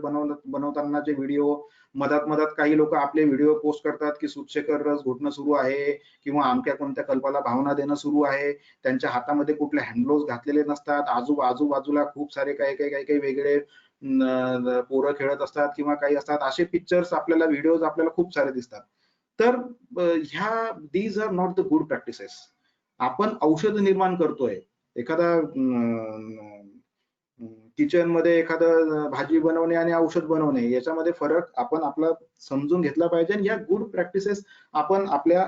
बनवतानाचे व्हिडिओ. मधात काही लोक आपले व्हिडिओ पोस्ट करतात की सुतशेखर रस घोटणं सुरू आहे किंवा अमक्या कोणत्या कल्पाला भावना देणं सुरू आहे. त्यांच्या हातामध्ये कुठले हँडग्लोव्ह घातलेले नसतात. आजूबाजूला खूप सारे काही वेगळे पोरं खेळत असतात किंवा काही असतात. असे पिक्चर्स आपल्याला, व्हिडिओज आपल्याला खूप सारे दिसतात. तर ह्या these are not the good practices. आपण औषध निर्माण करतोय, एखादा किचन मध्ये एखादं भाजी बनवणे आणि औषध बनवणे याच्यामध्ये फरक आपण आपला समजून घेतला पाहिजे. आणि या गुड प्रॅक्टिसेस आपण आपल्या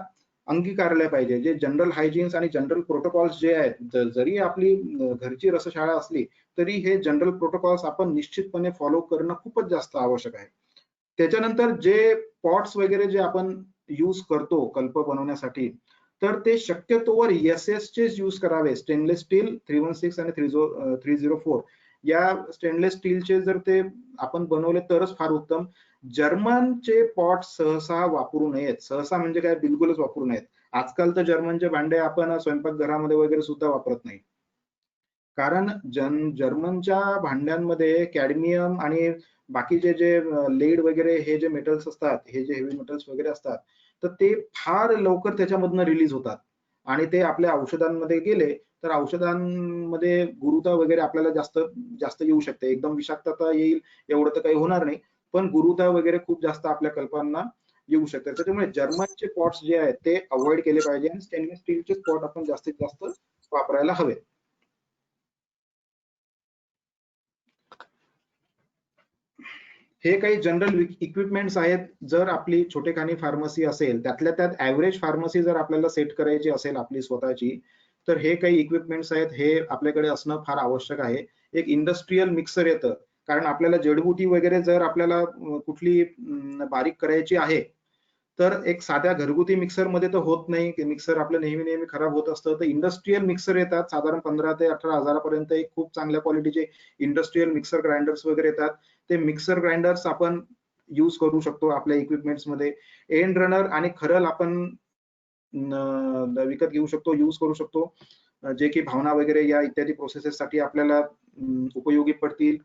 अंगीकारल्या पाहिजे. जे जनरल हायजीन्स आणि जनरल प्रोटोकॉल्स जे आहेत, जरी आपली घरची रसशाळा असली तरी हे जनरल प्रोटोकॉल्स आपण निश्चितपणे फॉलो करणं खूपच जास्त आवश्यक आहे. त्याच्यानंतर जे पॉट्स वगैरे जे आपण यूज करतो कल्प बनवण्यासाठी, तर ते शक्यतोवर SS चेच यूज करावे. स्टेनलेस स्टील 316 आणि 304 या स्टेनलेस स्टीलचे जर ते आपण बनवले तरच फार उत्तम. जर्मनचे पॉट सहसा वापरू नयेत. सहसा म्हणजे काय, बिलकुलच वापरू नयेत. आजकाल तर जर्मनचे भांडे आपण स्वयंपाकघरामध्ये वगैरे सुद्धा वापरत नाही. कारण जर्मनच्या भांड्यांमध्ये कॅडमियम आणि बाकीचे जे लेड वगैरे हे जे मेटल्स असतात, हे जे हेवी मेटल्स वगैरे असतात, तर ते फार लवकर त्याच्यामधनं रिलीज होतात आणि ते आपल्या औषधांमध्ये गेले तर औषधांमध्ये गुरुता वगैरे आपल्याला जास्त जास्त येऊ शकते. एकदम विषाक्तता येईल एवढं तर काही होणार नाही, पण गुरुता वगैरे खूप जास्त आपल्या कल्पनांना येऊ शकते. त्याच्यामुळे जर्मनचे पॉट्स जे आहेत ते अवॉइड केले पाहिजे आणि स्टेनलेस स्टीलचे पॉट आपण जास्तीत जास्त वापरायला हवे. हे काही जनरल इक्विपमेंट्स आहेत. जर आपली छोटेखानी फार्मसी असेल, त्यातल्या त्यात ऍव्हरेज फार्मसी जर आपल्याला सेट करायची असेल आपली स्वतःची, तर हे काही इक्विपमेंट्स आहेत, हे आपल्याकडे असणं फार आवश्यक आहे. एक इंडस्ट्रियल मिक्सर येतं, कारण आपल्याला जडीबुटी वगैरे जर आपल्याला कुठली बारीक करायची आहे, तर एक साध्या घरगुती मिक्सर मध्ये तर होत नाही, की मिक्सर आपलं नेहमी नेहमी खराब होत असतं. तर इंडस्ट्रियल मिक्सर येतात, साधारण 15 ते 18 हजारापर्यंत एक खूप चांगल्या क्वालिटीचे इंडस्ट्रियल मिक्सर ग्राइंडर्स वगैरे येतात. ते मिक्सर ग्राइंडर्स आपण यूज करू शकतो आपल्या इक्विपमेंट्स मध्ये. एंड रनर आणि खरल आपण विकत घेऊ शकतो, यूज करू शकतो, जे की भावना वगैरे या इत्यादी प्रोसेसेस साठी आपल्याला उपयोगी पडतील.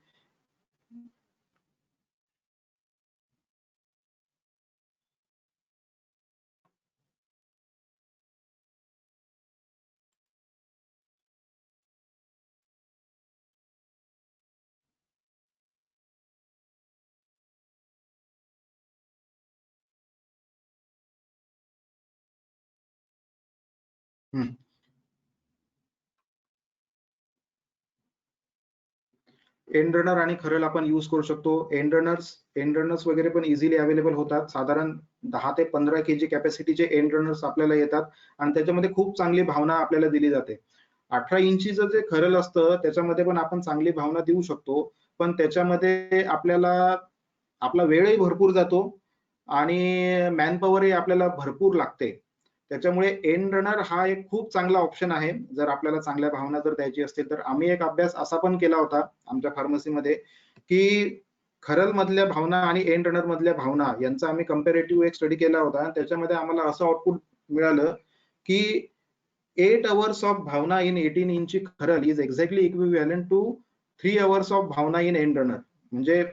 एंड रनर आणि खरल आपण यूज करू शकतो. एंड रनर्स वगैरे पण इझिली अवेलेबल होतात. साधारण 10 ते 15 केजी कॅपॅसिटीचे एंड रनर्स आपल्याला येतात आणि त्याच्यामध्ये खूप चांगली भावना आपल्याला दिली जाते. 18 इंचीचं जे खरल असतं त्याच्यामध्ये पण आपण चांगली भावना देऊ शकतो, पण त्याच्यामध्ये आपल्याला आपला वेळही भरपूर जातो आणि मॅनपॉवरही आपल्याला भरपूर लागते. त्याच्यामुळे एंड रनर हा एक खूप चांगला ऑप्शन आहे. जर आपल्याला चांगल्या भावना जर द्यायची असतील तर. आम्ही एक अभ्यास असा पण केला होता आमच्या फार्मसीमध्ये, की खरल मधल्या भावना आणि एंड रनर मधल्या भावना यांचा आम्ही कंपॅरेटिव्ह एक स्टडी केला होता. त्याच्यामध्ये आम्हाला असं आउटपुट मिळालं की 8 hours ऑफ भावना इन 18 इंची खरल is exactly equivalent to 3 hours of भावना इन एंड रनर. म्हणजे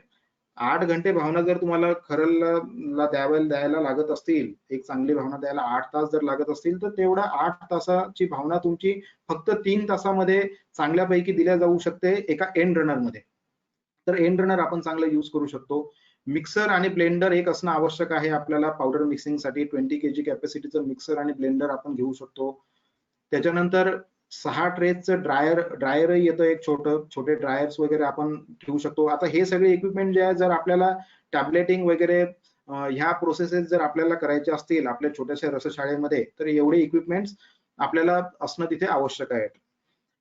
8 घंटे भावना जर तुम्हाला खरलला द्यायला लागत असतील, एक चांगली भावना द्यायला 8 तास जर लागत असतील, तर तेवढा 8 तासाची भावना तुमची फक्त 3 तासामध्ये चांगल्यापैकी दिल्या जाऊ शकते एका एंड रनर मध्ये. तर एंड रनर आपण चांगलं यूज करू शकतो. मिक्सर आणि ब्लेंडर एक असणं आवश्यक आहे आपल्याला पावडर मिक्सिंग साठी. 20 केजी कॅपॅसिटीचं मिक्सर आणि ब्लेंडर आपण घेऊ शकतो. त्याच्यानंतर 6 ट्रेचं ड्रायरही येतं, एक छोटे ड्रायर्स वगैरे आपण ठेवू शकतो. आता हे सगळे इक्विपमेंट जे आहे, जर आपल्याला टॅबलेटिंग वगैरे ह्या प्रोसेसेस जर आपल्याला करायच्या असतील आपल्या छोट्याशा रसशाळेमध्ये, तर एवढे इक्विपमेंट्स आपल्याला असणं तिथे आवश्यक आहे.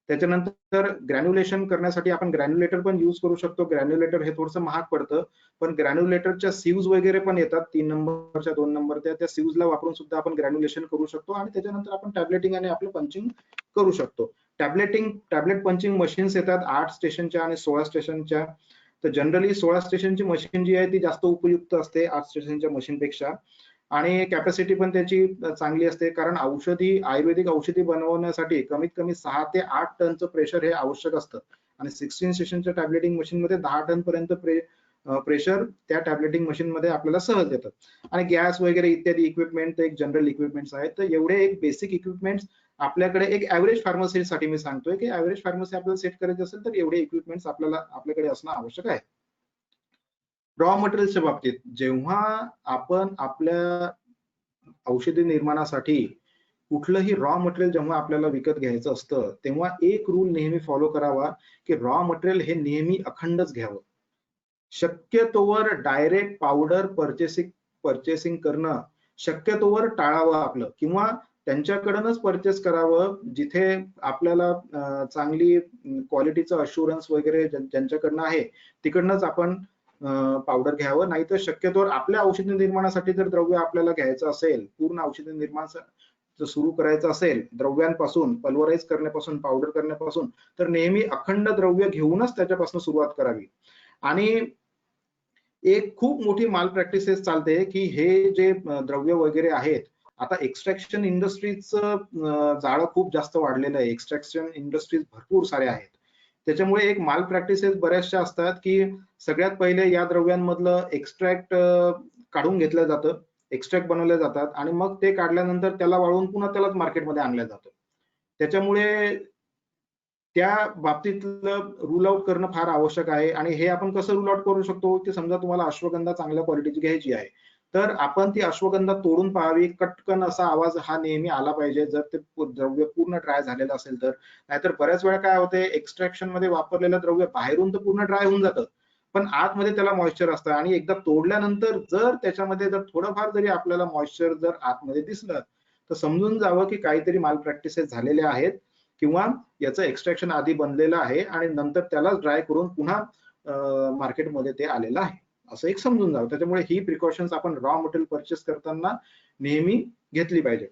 त्याच्यानंतर ग्रॅन्युलेशन करण्यासाठी आपण ग्रॅन्युलेटर पण यूज करू शकतो. ग्रॅन्युलेटर हे थोडंसं महाग पडतं, पण ग्रॅन्युलेटरच्या सीव्ज वगैरे पण येतात 3 नंबरच्या 2 नंबरच्या. त्या सीव्जला वापरून सुद्धा आपण ग्रॅन्युलेशन करू शकतो आणि त्याच्यानंतर आपण टॅबलेटिंग आणि आपलं पंचिंग करू शकतो. टॅबलेट पंचिंग मशीन्स येतात 8 स्टेशनच्या आणि 16 स्टेशनच्या. तर जनरली 16 स्टेशनची मशीन जी आहे ती जास्त उपयुक्त असते 8 स्टेशनच्या मशीनपेक्षा, आणि कॅपॅसिटी पण त्याची चांगली असते. कारण आयुर्वेदिक औषधी बनवण्यासाठी कमीत कमी 6 ते 8 टनचं प्रेशर हे आवश्यक असतं आणि 16 स्टेशनच्या टॅबलेटिंग मशीन मध्ये 10 टन पर्यंत प्रेशर त्या टॅबलेटिंग मशीन मध्ये आपल्याला सहज येतं. आणि गॅस वगैरे इत्यादी इक्विपमेंट एक जनरल इक्विपमेंट्स आहेत. तर एवढे एक बेसिक इक्विपमेंट्स आपल्याकडे एक ऍव्हरेज फार्मसीसाठी मी सांगतोय की ऍव्हरेज फार्मसी आपल्याला सेट करायची असेल तर एवढे इक्विपमेंट्स आपल्याकडे असणं आवश्यक आहे. रॉ मटेरियलच्या बाबतीत जेव्हा आपण आपल्या औषधी निर्माणासाठी कुठलंही रॉ मटेरियल जेव्हा आपल्याला विकत घ्यायचं असतं, तेव्हा एक रूल नेहमी फॉलो करावा की रॉ मटेरियल हे नेहमी अखंडच घ्यावं. शक्यतोवर डायरेक्ट पावडर पर्चेसिंग करणं शक्यतोवर टाळावं आपलं, किंवा त्यांच्याकडूनच परचेस करावं जिथे आपल्याला चांगली क्वालिटीचं अशुरन्स वगैरे ज्यांच्याकडनं आहे तिकडनंच आपण पावडर घ्यावं. नाही तर शक्यतोवर आपल्या औषधी निर्माणासाठी जर द्रव्य आपल्याला घ्यायचं असेल, पूर्ण औषधी निर्माण सुरू करायचं असेल, द्रव्यांपासून पल्वराइज करण्यापासून पावडर करण्यापासून, तर नेहमी अखंड द्रव्य घेऊनच त्याच्यापासून सुरुवात करावी. आणि एक खूप मोठी माल प्रॅक्टिसेस चालते की हे जे द्रव्य वगैरे आहेत आता एक्स्ट्रॅक्शन इंडस्ट्रीजचं जाळं खूप जास्त वाढलेलं आहे. एक्स्ट्रॅक्शन इंडस्ट्रीज भरपूर साऱ्या आहेत. त्याच्यामुळे एक माल प्रॅक्टिसेस बऱ्याचशा असतात की सगळ्यात पहिले या द्रव्यांमधलं एक्स्ट्रॅक्ट काढून घेतलं जातं, एक्स्ट्रॅक्ट बनवले जातात आणि मग ते काढल्यानंतर त्याला वाळवून पुन्हा त्यालाच मार्केटमध्ये आणलं जातं. त्याच्यामुळे त्या बाबतीतलं रूल आउट करणं फार आवश्यक आहे. आणि हे आपण कसं रूल आउट करू शकतो की समजा तुम्हाला अश्वगंधा चांगल्या क्वालिटीची घ्यायची आहे, तर आपण ती अश्वगंधा तोडून पाहावी. कटकन असा आवाज हा नेहमी आला पाहिजे जर ते द्रव्य पूर्ण ड्राय झालेलं असेल तर. नाहीतर बऱ्याच वेळा काय होते, एक्स्ट्रॅक्शन मध्ये वापरलेलं द्रव्य बाहेरून तर पूर्ण ड्राय होऊन जातं, पण आतमध्ये त्याला मॉइश्चर असतं आणि एकदा तोडल्यानंतर जर त्याच्यामध्ये जर थोडंफार जरी आपल्याला मॉइश्चर जर आतमध्ये दिसलं तर समजून जावं की काहीतरी माल प्रॅक्टिसेस झालेल्या आहेत किंवा याचं एक्स्ट्रॅक्शन आधी बनलेलं आहे आणि नंतर त्यालाच ड्राय करून पुन्हा मार्केटमध्ये ते आलेलं आहे, असं एक समजून जावं. त्याच्यामुळे ही प्रिकॉशन्स आपण रॉ मटेरियल परचेस करताना नेहमी घेतली पाहिजे.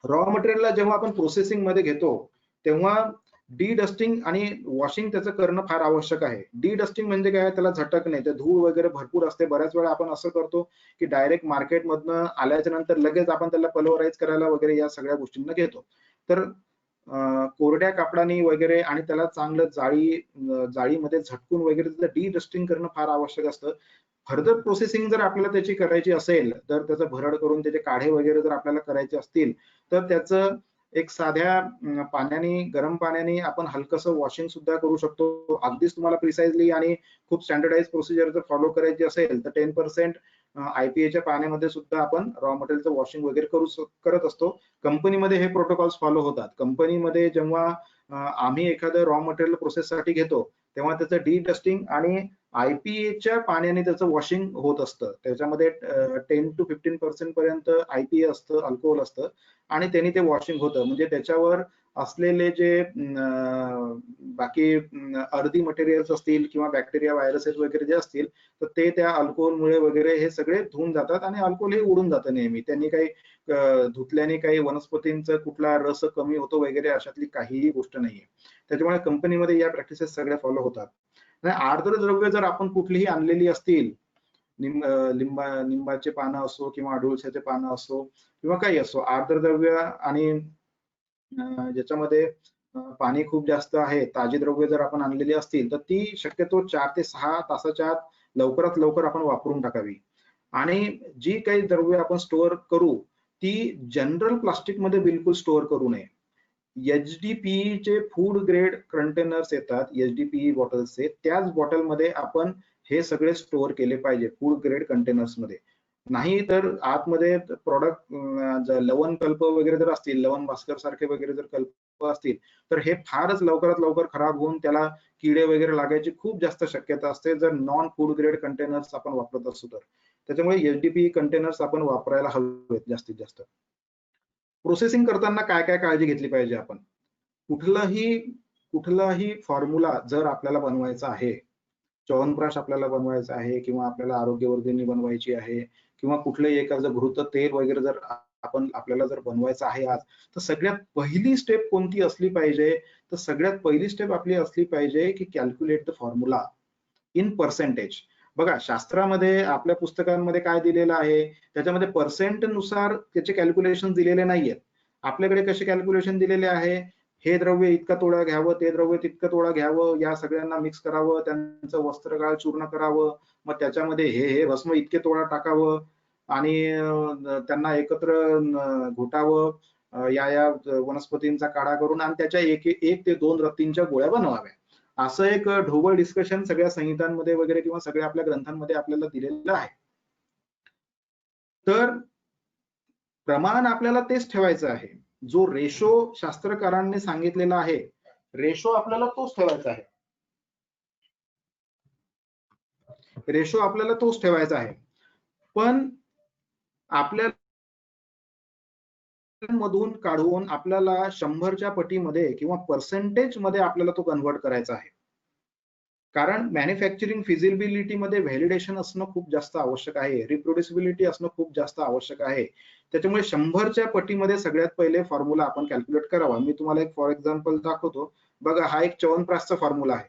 रॉ मटेरियलला जेव्हा आपण प्रोसेसिंग मध्ये घेतो तेव्हा डी डस्टिंग आणि वॉशिंग त्याचं करणं फार आवश्यक आहे. डी डस्टिंग म्हणजे काय, त्याला झटक नाही, ते धूळ वगैरे भरपूर असते. बऱ्याच वेळा आपण असं करतो की डायरेक्ट मार्केटमधनं आल्याच्या नंतर लगेच आपण त्याला पल्वराईज करायला वगैरे या सगळ्या गोष्टींना घेतो. तर कोरड्या कापडाने वगैरे आणि त्याला चांगलं जाळीमध्ये झटकून वगैरे त्याचं डी डस्टिंग करणं फार आवश्यक असतं. फर्दर प्रोसेसिंग जर आपल्याला त्याची करायची असेल, तर त्याचं भरड करून त्याचे काढे वगैरे जर आपल्याला करायचे असतील तर त्याचं एक साध्या पाण्याने, गरम पाण्याने आपण हलकसं वॉशिंग सुद्धा करू शकतो. अगदीच तुम्हाला प्रिसाइजली आणि खूप स्टँडर्डाइज प्रोसिजर जर फॉलो करायची असेल तर 10% IPA पाण्यामध्ये सुद्धा आपण रॉ मटेरियलचं वॉशिंग वगैरे करत असतो. कंपनीमध्ये हे प्रोटोकॉल्स फॉलो होतात. कंपनीमध्ये जेव्हा आम्ही एखादं रॉ मटेरियल प्रोसेससाठी घेतो तेव्हा त्याचं डी डस्टिंग आणि IPA पाण्याने त्याचं वॉशिंग होत असतं. त्याच्यामध्ये 10 to 15% पर्यंत IPA असतं, अल्कोहोल असतं आणि त्यांनी ते वॉशिंग होतं. म्हणजे त्याच्यावर असलेले जे बाकी अर्धी मटेरियल्स असतील किंवा बॅक्टेरिया, व्हायरसेस वगैरे जे असतील तर ते त्या अल्कोहोलमुळे वगैरे हे सगळे धुवून जातात आणि अल्कोहोल हे उडून जातं नेहमी. त्यांनी काही धुतल्याने काही वनस्पतींचा कुठला रस कमी होतो वगैरे अशातली काहीही गोष्ट नाहीये. त्याच्यामुळे कंपनीमध्ये या प्रॅक्टिसेस सगळ्या फॉलो होतात. आर्द्र द्रव्य जर आपण कुठलीही आणलेली असतील, लिंबाचे पानं असो किंवा अडुळसाचे पानं असो किंवा काही असो, आर्द्र द्रव्य आणि ज्याच्यामध्ये पाणी खूप जास्त आहे, ताजी द्रव्य जर आपण आणलेली असतील तर ती शक्यतो 4 ते 6 तासाच्या आत लवकरात लवकर आपण वापरून टाकावी. आणि जी काही द्रव्य आपण स्टोअर करू ती जनरल प्लास्टिक मध्ये बिलकुल स्टोअर करू नये. HDPE चे फूड ग्रेड कंटेनर्स येतात, HDPE बॉटल्सचे, त्याच बॉटलमध्ये आपण हे सगळे स्टोअर केले पाहिजे, फूड ग्रेड कंटेनर्स मध्ये. नाही तर आतमध्ये प्रॉडक्ट लवण कल्प वगैरे जर असतील, लवण भास्कर सारखे वगैरे जर कल्प असतील तर हे फारच लवकरात लवकर खराब होऊन त्याला किडे वगैरे लागायची खूप जास्त शक्यता असते जर नॉन फूड ग्रेड कंटेनर्स आपण वापरत असू तर. त्याच्यामुळे HDPE कंटेनर्स आपण वापरायला हवेत जास्तीत जास्त. प्रोसेसिंग करताना काय काय काळजी घेतली पाहिजे आपण? कुठलाही फॉर्म्युला जर आपल्याला बनवायचा आहे, च्यवनप्रकाश आपल्याला बनवायचा आहे किंवा आपल्याला आरोग्यवर्धिनी बनवायची आहे किंवा कुठलंही एखादं घृत तेल वगैरे जर आपल्याला जर बनवायचं आहे आज, तर सगळ्यात पहिली स्टेप कोणती असली पाहिजे? तर सगळ्यात पहिली स्टेप आपली असली पाहिजे की calculate the formula in percentage. बघा, शास्त्रामध्ये आपल्या पुस्तकांमध्ये काय दिलेलं आहे त्याच्यामध्ये पर्सेंट नुसार त्याचे कॅल्क्युलेशन दिलेले नाहीयेत. आपल्याकडे कसे कॅल्क्युलेशन दिलेले आहे, हे द्रव्य इतका तोडा घ्यावं, ते द्रव्य तितकं तोडा घ्यावं, या सगळ्यांना मिक्स करावं, त्यांचं वस्त्रगाळ चूर्ण करावं, मग त्याच्यामध्ये हे भस्म इतके तोडा टाकावं आणि त्यांना एकत्र घोटावं, या वनस्पतींचा काढा करून आणि त्याच्या 1 ते 2 रत्तींच्या गोळ्या बनवाव्या. असं एक ढोबळ डिस्कशन सगळ्या संहितांमध्ये वगैरे किंवा सगळ्या आपल्या ग्रंथांमध्ये आपल्याला दिलेलं आहे. तर प्रमाण आपल्याला तेच ठेवायचं आहे. जो रेशो शास्त्रकारांनी सांगितलेला आहे, रेशो आपल्याला तोच ठेवायचा आहे. रेशो आपल्याला तोच ठेवायचा आहे. पण आपल्याला मधून काढून आपल्याला 100च्या पटीमध्ये किंवा पर्सेंटेज मध्ये आपल्याला तो कन्व्हर्ट करायचा आहे. कारण मॅन्युफॅक्चरिंग फिजिबिलिटी मध्ये व्हॅलिडेशन असणं खूप जास्त आवश्यक आहे, रिप्रोड्युसिबिलिटी असणं खूप जास्त आवश्यक आहे. त्याच्यामुळे 100च्या पटीमध्ये सगळ्यात पहिले फॉर्म्युला आपण कॅल्क्युलेट करावा. मी तुम्हाला एक फॉर एक्झाम्पल दाखवतो. बघा, हा एक च्यवनप्रकाशचा फॉर्म्युला आहे.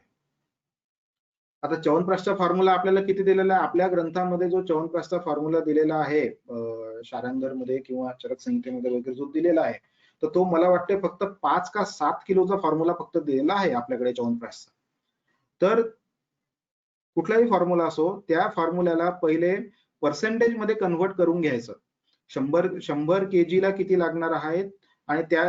आता च्यवनप्रकाशचा फॉर्म्युला आपल्याला किती दिलेला आहे? आपल्या ग्रंथामध्ये जो च्यवनप्रकाशचा फॉर्म्युला दिलेला आहे शारांगरमध्ये किंवा चरक संहितेमध्ये वगैरे जो दिलेला आहे, तर तो मला वाटते फक्त 5 का 7 किलोचा फॉर्म्युला फक्त दिलेला आहे आपल्याकडे च्यवनप्रकाशचा. तर कुठलाही फॉर्म्युला असो, त्या फॉर्म्युल्याला पहिले पर्सेंटेज मध्ये कन्व्हर्ट करून घ्यायचं. 100 केजीला किती लागणार आहेत आणि त्या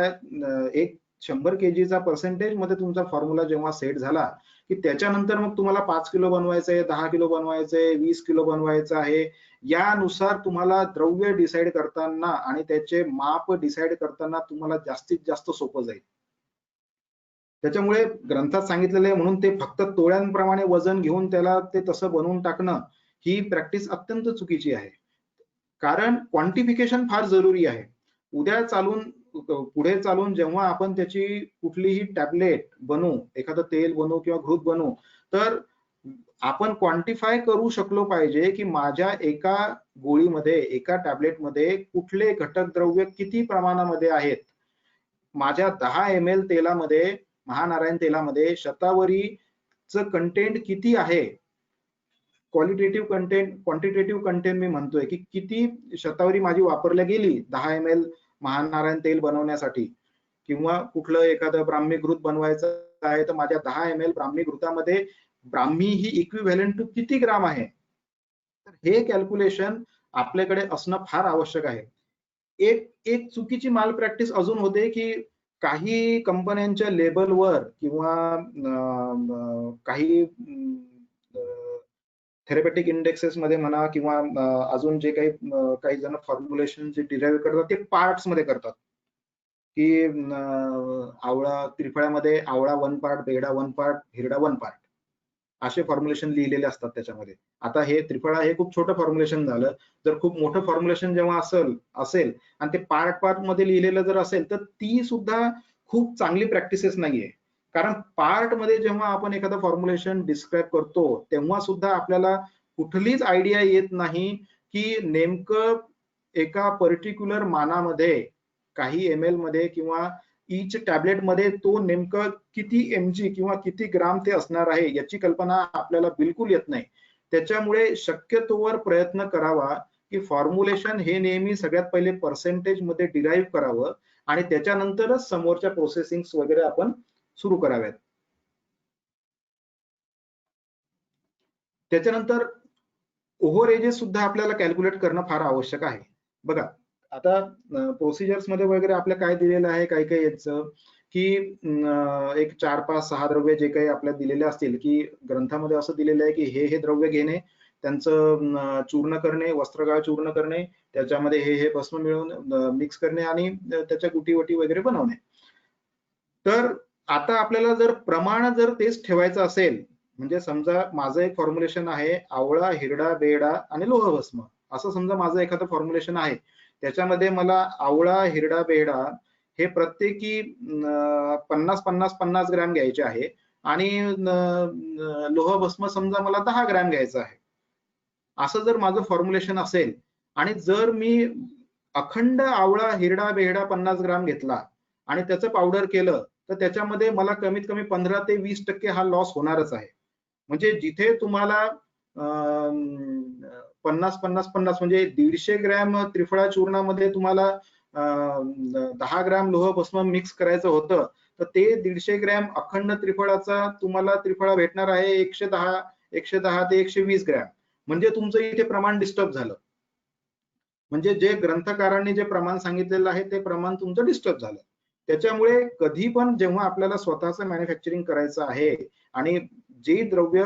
एक 100 केजीचा पर्सेंटेज मध्ये तुमचा फॉर्म्युला जेव्हा सेट झाला की त्याच्यानंतर मग तुम्हाला 5 किलो बनवायचंय, 10 किलो बनवायचंय, 20 किलो बनवायचं आहे, यानुसार तुम्हाला द्रव्य डिसाईड करताना आणि त्याचे माप डिसाईड करताना तुम्हाला जास्तीत जास्त सोपं जाईल. त्याच्यामुळे ग्रंथात सांगितलेलं आहे म्हणून ते फक्त तोळ्यांप्रमाणे वजन घेऊन त्याला ते तसं बनवून टाकणं ही प्रॅक्टिस अत्यंत चुकीची आहे. कारण क्वांटिफिकेशन फार जरुरी आहे. उद्या चालून पुढे चालून जेव्हा आपण त्याची कुठलीही टॅबलेट बनवू, एखादं तेल बनवू किंवा घृत बनवू, तर आपण क्वांटिफाय करू शकलो पाहिजे की माझ्या एका गोळीमध्ये, एका टॅबलेटमध्ये कुठले घटक द्रव्य किती प्रमाणामध्ये आहेत. माझ्या 10 ml तेलामध्ये, महानारायण तेलामध्ये शतावरीचं कंटेंट किती आहे, क्वालिटेटिव्ह कंटेंट, क्वांटिटेटिव्ह कंटेंट मी म्हणतोय की किती शतावरी माझी वापरल्या गेली 10 ml महानारायण तेल बनवण्यासाठी, किंवा कुठलं एखादं ब्राह्मी घृत बनवायचं आहे तर माझ्या 10 ml ब्राह्मी घृतामध्ये ब्राह्मी ही इक्विव्हॅलंट टू किती ग्राम आहे. तर हे कॅल्क्युलेशन आपल्याकडे असणं फार आवश्यक आहे. एक एक चुकीची माल प्रॅक्टिस अजून होते की काही कंपन्यांच्या लेबलवर किंवा काही थेरपेटिक इंडेक्सेस मध्ये म्हणा किंवा अजून जे काही जण फॉर्म्युलेशन जे डिराईव्ह करतात ते पार्ट्स मध्ये करतात की आवळा त्रिफळ्यामध्ये आवळा 1 पार्ट, बेगडा 1 पार्ट, हिरडा 1 पार्ट असे फॉर्म्युलेशन लिहिलेले असतात त्याच्यामध्ये. आता हे त्रिफळा हे खूप छोटं फॉर्म्युलेशन झालं. जर खूप मोठं फॉर्म्युलेशन जेव्हा असेल आणि ते पार्ट मध्ये लिहिलेलं जर असेल तर ती सुद्धा खूप चांगली प्रॅक्टिसेस नाहीये. कारण पार्ट मध्ये जेव्हा आपण एखादं फॉर्म्युलेशन डिस्क्राईब करतो तेव्हा सुद्धा आपल्याला कुठलीच आयडिया येत नाही की नेमकं एका पर्टिक्युलर मानामध्ये काही ml मध्ये किंवा ईच टॅबलेट मध्ये तो नेमकं किती mg किंवा किती ग्राम ते असणार आहे याची कल्पना आपल्याला बिलकुल येत नाही. त्याच्यामुळे शक्यतोवर प्रयत्न करावा की फॉर्म्युलेशन हे नेहमी सगळ्यात पहिले पर्सेंटेज मध्ये डिराईव्ह करावं आणि त्याच्यानंतरच समोरच्या प्रोसेसिंग वगैरे आपण सुरू कराव्यात. त्याच्यानंतर ओव्हरेजेस सुद्धा आपल्याला कॅल्क्युलेट करणं फार आवश्यक आहे. बघा आता प्रोसिजर्स मध्ये वगैरे आपल्या काय दिलेलं आहे, काही काही याचं की एक 4, 5, 6 द्रव्य जे काही आपल्याला दिलेले असतील की ग्रंथामध्ये असं दिलेलं आहे की हे द्रव्य घेणे, त्यांचं चूर्ण करणे, वस्त्रगाळ चूर्ण करणे, त्याच्यामध्ये हे भस्म मिळवून मिक्स करणे आणि त्याच्या गुटी वगैरे बनवणे. तर आता आपल्याला जर प्रमाण जर तेच ठेवायचं असेल, म्हणजे समजा माझं एक फॉर्म्युलेशन आहे आवळा, हिरडा, बेडा आणि लोहभस्म, असं समजा माझं एखादं फॉर्म्युलेशन आहे. त्याच्यामध्ये मला आवळा, हिरडा, बेडा हे प्रत्येकी 50-50-50 ग्रॅम घ्यायचे आहे आणि लोहभस्म समजा मला 10 ग्रॅम घ्यायचं आहे. असं जर माझं फॉर्म्युलेशन असेल आणि जर मी अखंड आवळा, हिरडा, बेहडा 50 ग्राम घेतला आणि त्याचं पावडर केलं तर त्याच्यामध्ये मला कमीत कमी 15 ते 20% हा लॉस होणारच आहे. म्हणजे जिथे तुम्हाला 50-50-50 म्हणजे 150 ग्रॅम त्रिफळा चूर्णामध्ये तुम्हाला 10 ग्रॅम लोह भस्म मिक्स करायचं होतं, तर ते 150 ग्रॅम अखंड त्रिफळाचा तुम्हाला त्रिफळा भेटणार आहे 110 ते 120 ग्रॅम. म्हणजे तुमचं इथे प्रमाण डिस्टर्ब झालं. म्हणजे जे ग्रंथकारांनी जे प्रमाण सांगितलेलं आहे ते प्रमाण तुमचं डिस्टर्ब झालं. त्याच्यामुळे कधी पण जेव्हा आपल्याला स्वतःचं मॅन्युफॅक्चरिंग करायचं आहे आणि जे द्रव्य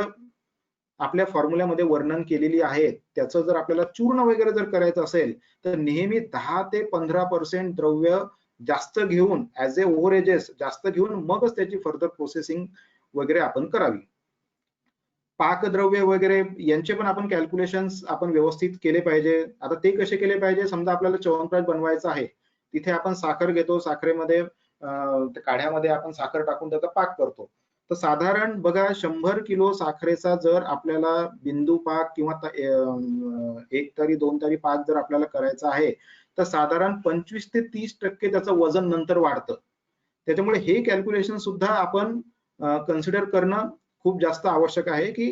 आपल्या फॉर्म्युल्यामध्ये वर्णन केलेली आहेत त्याचं जर आपल्याला चूर्ण वगैरे जर करायचं असेल तर नेहमी 10 ते 15% द्रव्य जास्त घेऊन ऍज ए ओव्हरेजेस जास्त घेऊन मगच त्याची फर्दर प्रोसेसिंग वगैरे आपण करावी. पाकद्रव्य वगैरे यांचे पण आपण कॅल्क्युलेशन्स आपण व्यवस्थित केले पाहिजे. आता ते कसे केले पाहिजे, समजा आपल्याला च्यवनप्रकाश बनवायचं आहे, तिथे आपण साखर घेतो, साखरेमध्ये काढ्यामध्ये आपण साखर टाकून त्याचा पाक करतो. तर साधारण बघा 100 किलो साखरेचा जर आपल्याला बिंदू पाक किंवा 1 तारी 2 तारी पाक जर आपल्याला करायचा आहे तर साधारण 25 ते 30% त्याचं वजन नंतर वाढतं. त्याच्यामुळे हे कॅल्क्युलेशन सुद्धा आपण कन्सिडर करणं खूप जास्त आवश्यक आहे की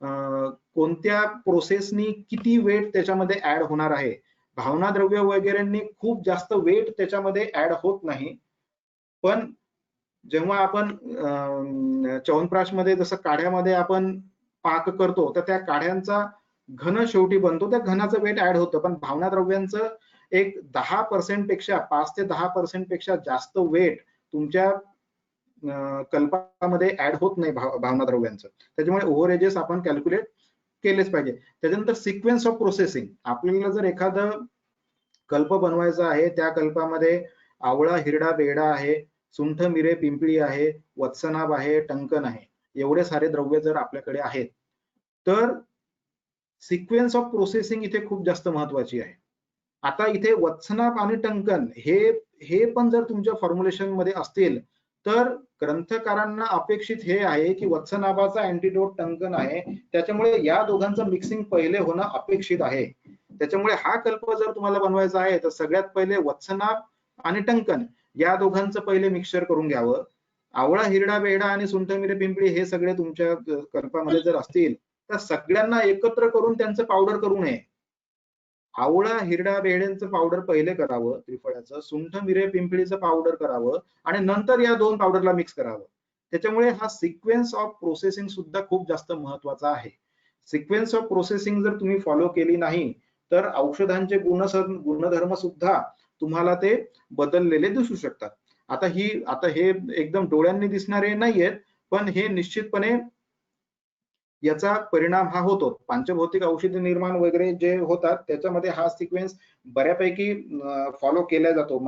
कोणत्या प्रोसेसनी किती वेट त्याच्यामध्ये ऍड होणार आहे भावना द्रव्य वगैरेंनी खूप जास्त वेट त्याच्यामध्ये ऍड होत नाही. पण जेव्हा आपण च्यवनप्राश मध्ये जसं काढ्यामध्ये आपण पाक करतो, तर त्या काढ्यांचा घन शेवटी बनतो, त्या घनाचं वेट ऍड होतं. पण भावना द्रव्यांचं एक 10% पेक्षा 5 ते 10% पेक्षा जास्त वेट तुमच्या कल्पामध्ये ऍड होत नाही भावना द्रव्यांचं. त्याच्यामुळे ओव्हरेजेस आपण कॅल्क्युलेट केलेच पाहिजे. त्याच्यानंतर सिक्वेन्स ऑफ प्रोसेसिंग. आपल्याला जर एखादं कल्प बनवायचा आहे, त्या कल्पामध्ये आवळा, हिरडा, बेडा आहे, सुंठ, मिरे, पिंपळी आहे, वत्सनाभ आहे, टंकन आहे, एवढे सारे द्रव्य जर आपल्याकडे आहेत, तर सिक्वेन्स ऑफ प्रोसेसिंग इथे खूप जास्त महत्वाची आहे. आता इथे वत्सनाभ आणि टंकन हे पण जर तुमच्या फॉर्म्युलेशन मध्ये असतील, तर ग्रंथकारांना अपेक्षित हे आहे की वत्सनाभाचा अँटीडोट टंकन आहे, त्याच्यामुळे या दोघांचं मिक्सिंग पहिले होणं अपेक्षित आहे. त्याच्यामुळे हा कल्प जर तुम्हाला बनवायचा आहे, तर सगळ्यात पहिले वत्सनाभ आणि टंकन या दोघांचं पहिले मिक्सचर करून घ्यावं. आवळा, हिरडा, बेडा आणि सुंठ, मिरे, पिंपळी हे सगळे तुमच्या कल्पामध्ये जर असतील, तर सगळ्यांना एकत्र करून त्यांचं पावडर करू नये. आवळा, हिरडा, बेड्यांचं पावडर पहिले करावं, त्रिफळाचं, सुंठ, मिरे, पिंपळीचं पावडर करावं आणि नंतर या दोन पावडरला मिक्स करावं. त्याच्यामुळे हा सिक्वेन्स ऑफ प्रोसेसिंग सुद्धा खूप जास्त महत्वाचा आहे. सिक्वेन्स ऑफ प्रोसेसिंग जर तुम्ही फॉलो केली नाही, तर औषधांचे गुणधर्म सुद्धा तुम्हाला ते बदललेले दिसू शकतात. आता हे एकदम डोळ्यांनी दिसणारे नाहीयेत, पण हे निश्चितपणे याचा परिणाम हा होतो. पंचभौतिक औषधी निर्माण वगैरे जे होतात, त्याच्यामध्ये हा सिक्वेन्स बऱ्यापैकी फॉलो केला जातो.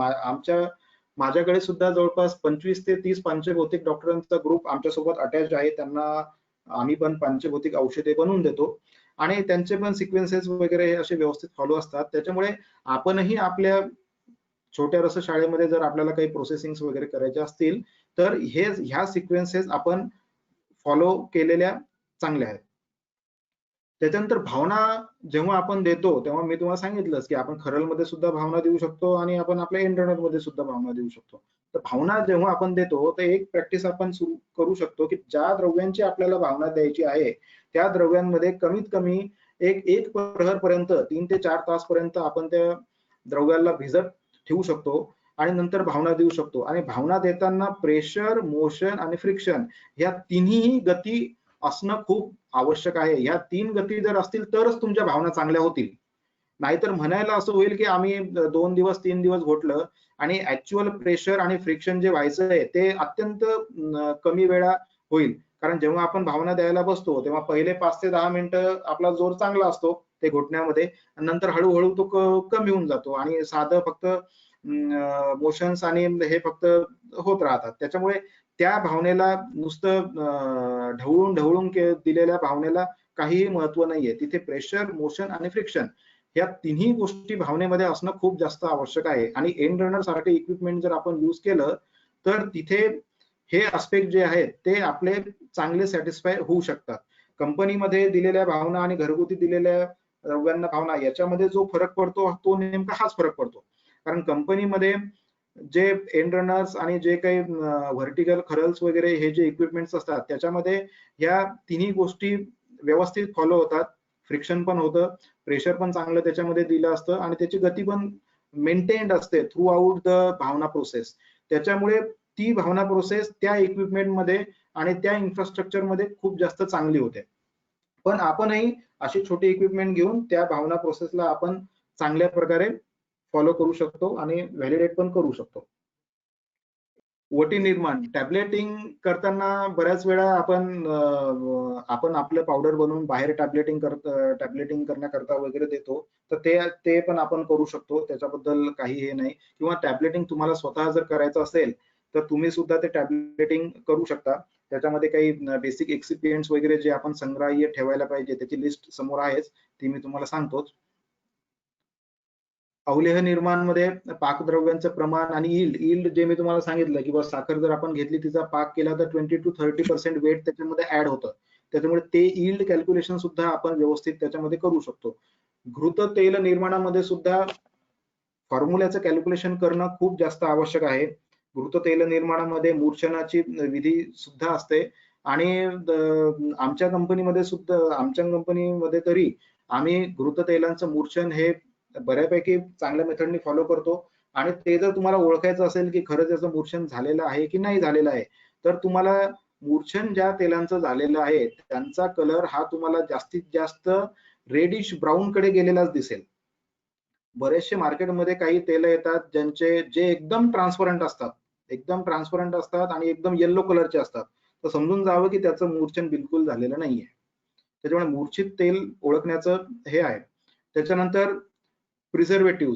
माझ्याकडे सुद्धा जवळपास 25 ते 30 पंचभौतिक डॉक्टरांचा ग्रुप आमच्यासोबत अटॅच आहे. त्यांना आम्ही पण पंचभौतिक औषधे बनवून देतो आणि त्यांचे पण सिक्वेन्सेस वगैरे असे व्यवस्थित फॉलो असतात. त्याच्यामुळे आपणही आपल्या छोट्या रस शाळेमध्ये जर आपल्याला काही प्रोसेसिंग वगैरे करायचे असतील, तर ह्या सिक्वेन्सेस आपण फॉलो केलेल्या चांगल्या आहेत. त्याच्यानंतर भावना जेव्हा आपण देतो, तेव्हा मी तुम्हाला सांगितलंच की आपण खरलमध्ये सुद्धा भावना देऊ शकतो आणि आपण आपल्या एंड मध्ये सुद्धा भावना देऊ शकतो. तर भावना जेव्हा आपण देतो, तर एक प्रॅक्टिस आपण सुरू करू शकतो की ज्या द्रव्यांची आपल्याला भावना द्यायची आहे, त्या द्रव्यांमध्ये कमीत कमी एक प्रहर पर्यंत 3 ते 4 तास पर्यंत आपण त्या द्रव्याला भिजत ठेवू शकतो आणि नंतर भावना देऊ शकतो. आणि भावना देताना प्रेशर, मोशन आणि फ्रिक्शन या तिन्ही गती असणं खूप आवश्यक आहे. ह्या 3 गती जर असतील तरच तुमच्या भावना चांगल्या होतील. नाहीतर म्हणायला असं होईल की आम्ही 2 दिवस 3 दिवस घोटलं आणि ऍक्च्युअल प्रेशर आणि फ्रिक्शन जे व्हायचंय ते अत्यंत कमी वेळा होईल. कारण जेव्हा आपण भावना द्यायला बसतो, तेव्हा पहिले 5 ते 10 मिनिटं आपला जोर चांगला असतो ते घोटण्यामध्ये, नंतर हळूहळू तो कमी होऊन जातो आणि साधं फक्त मोशन्स आणि हे फक्त होत राहतात. त्याच्यामुळे त्या भावनेला नुसतं ढवळून दिलेल्या भावनेला काहीही महत्व नाहीये. तिथे प्रेशर, मोशन आणि फ्रिक्शन या तिन्ही गोष्टी भावनेमध्ये असणं खूप जास्त आवश्यक आहे. आणि एंड रनर सारखे इक्विपमेंट जर आपण यूज केलं, तर तिथे हे आस्पेक्ट जे आहेत ते आपले चांगले सॅटिस्फाय होऊ शकतात. कंपनीमध्ये दिलेल्या भावना आणि घरगुती दिलेल्या द्रव्यांना भावना याच्यामध्ये जो फरक पडतो, तो नेमका हाच फरक पडतो. कारण कंपनीमध्ये जे एंड रनर्स आणि जे काही व्हर्टिकल खरल्स वगैरे हे जे इक्विपमेंट्स असतात, त्याच्यामध्ये ह्या तिन्ही गोष्टी व्यवस्थित फॉलो होतात. फ्रिक्शन पण होतं, प्रेशर पण चांगलं त्याच्यामध्ये दिलं असतं आणि त्याची गती पण मेंटेन्ड असते थ्रू आउट द भावना प्रोसेस. त्याच्यामुळे ती भावना प्रोसेस त्या इक्विपमेंट मध्ये आणि त्या इन्फ्रास्ट्रक्चर मध्ये खूप जास्त चांगली होते. पण आपणही अशी छोटी इक्विपमेंट घेऊन त्या भावना प्रोसेसला आपण चांगल्या प्रकारे फॉलो करू शकतो आणि व्हॅलिडेट पण करू शकतो. ओटी निर्माण टॅब्लेटिंग करताना बऱ्याच वेळा आपण आपलं पावडर बनवून बाहेर टॅब्लेटिंग करण्याकरता वगैरे देतो. तर ते पण आपण करू शकतो, त्याच्याबद्दल काही हे नाही. किंवा टॅब्लेटिंग तुम्हाला स्वतः जर करायचं असेल, तर तुम्ही सुद्धा ते टॅब्लेटिंग करू शकता. त्याच्यामध्ये काही बेसिक एक्सिपियंट्स वगैरे जे आपण संग्रहालय ठेवायला पाहिजे त्याची लिस्ट समोर आहेच, ती मी तुम्हाला सांगतोच. अवलेह निर्माण मध्ये पाकद्रव्यांचं प्रमाण आणि यील्ड जे मी तुम्हाला सांगितलं की साखर जर आपण घेतली, तिचा पाक केला तर 20 to 30% वेट त्याच्यामध्ये ऍड होतं. त्याच्यामुळे ते यील्ड कॅल्क्युलेशन सुद्धा आपण व्यवस्थित त्याच्यामध्ये करू शकतो. घृत तेल निर्माणामध्ये सुद्धा फॉर्म्युल्याचं कॅल्क्युलेशन करणं खूप जास्त आवश्यक आहे. घृत तेल निर्माणामध्ये मूर्छनाची विधी सुद्धा असते आणि आमच्या कंपनीमध्ये तरी आम्ही घृत तेलांचं मूर्छन हे बऱ्यापैकी चांगल्या मेथडनी फॉलो करतो. आणि ते जर तुम्हाला ओळखायचं असेल की खरंच याचं मूर्छन झालेलं आहे की नाही झालेलं आहे, तर तुम्हाला मूर्छन ज्या तेलांचं झालेलं आहे त्यांचा कलर हा तुम्हाला जास्तीत जास्त रेडिश ब्राऊन कडे गेलेलाच दिसेल. बरेचसे मार्केटमध्ये काही तेल येतात ज्यांचे जे एकदम ट्रान्सपरंट असतात, एकदम ट्रान्सपरंट असतात आणि एकदम येल्लो कलरचे असतात. तर समजून जावं की त्याचं मूर्छन बिलकुल झालेलं नाहीये. त्याच्यामुळे मूर्छित तेल ओळखण्याचं हे आहे. त्याच्यानंतर प्रिझर्वेटिव्ह.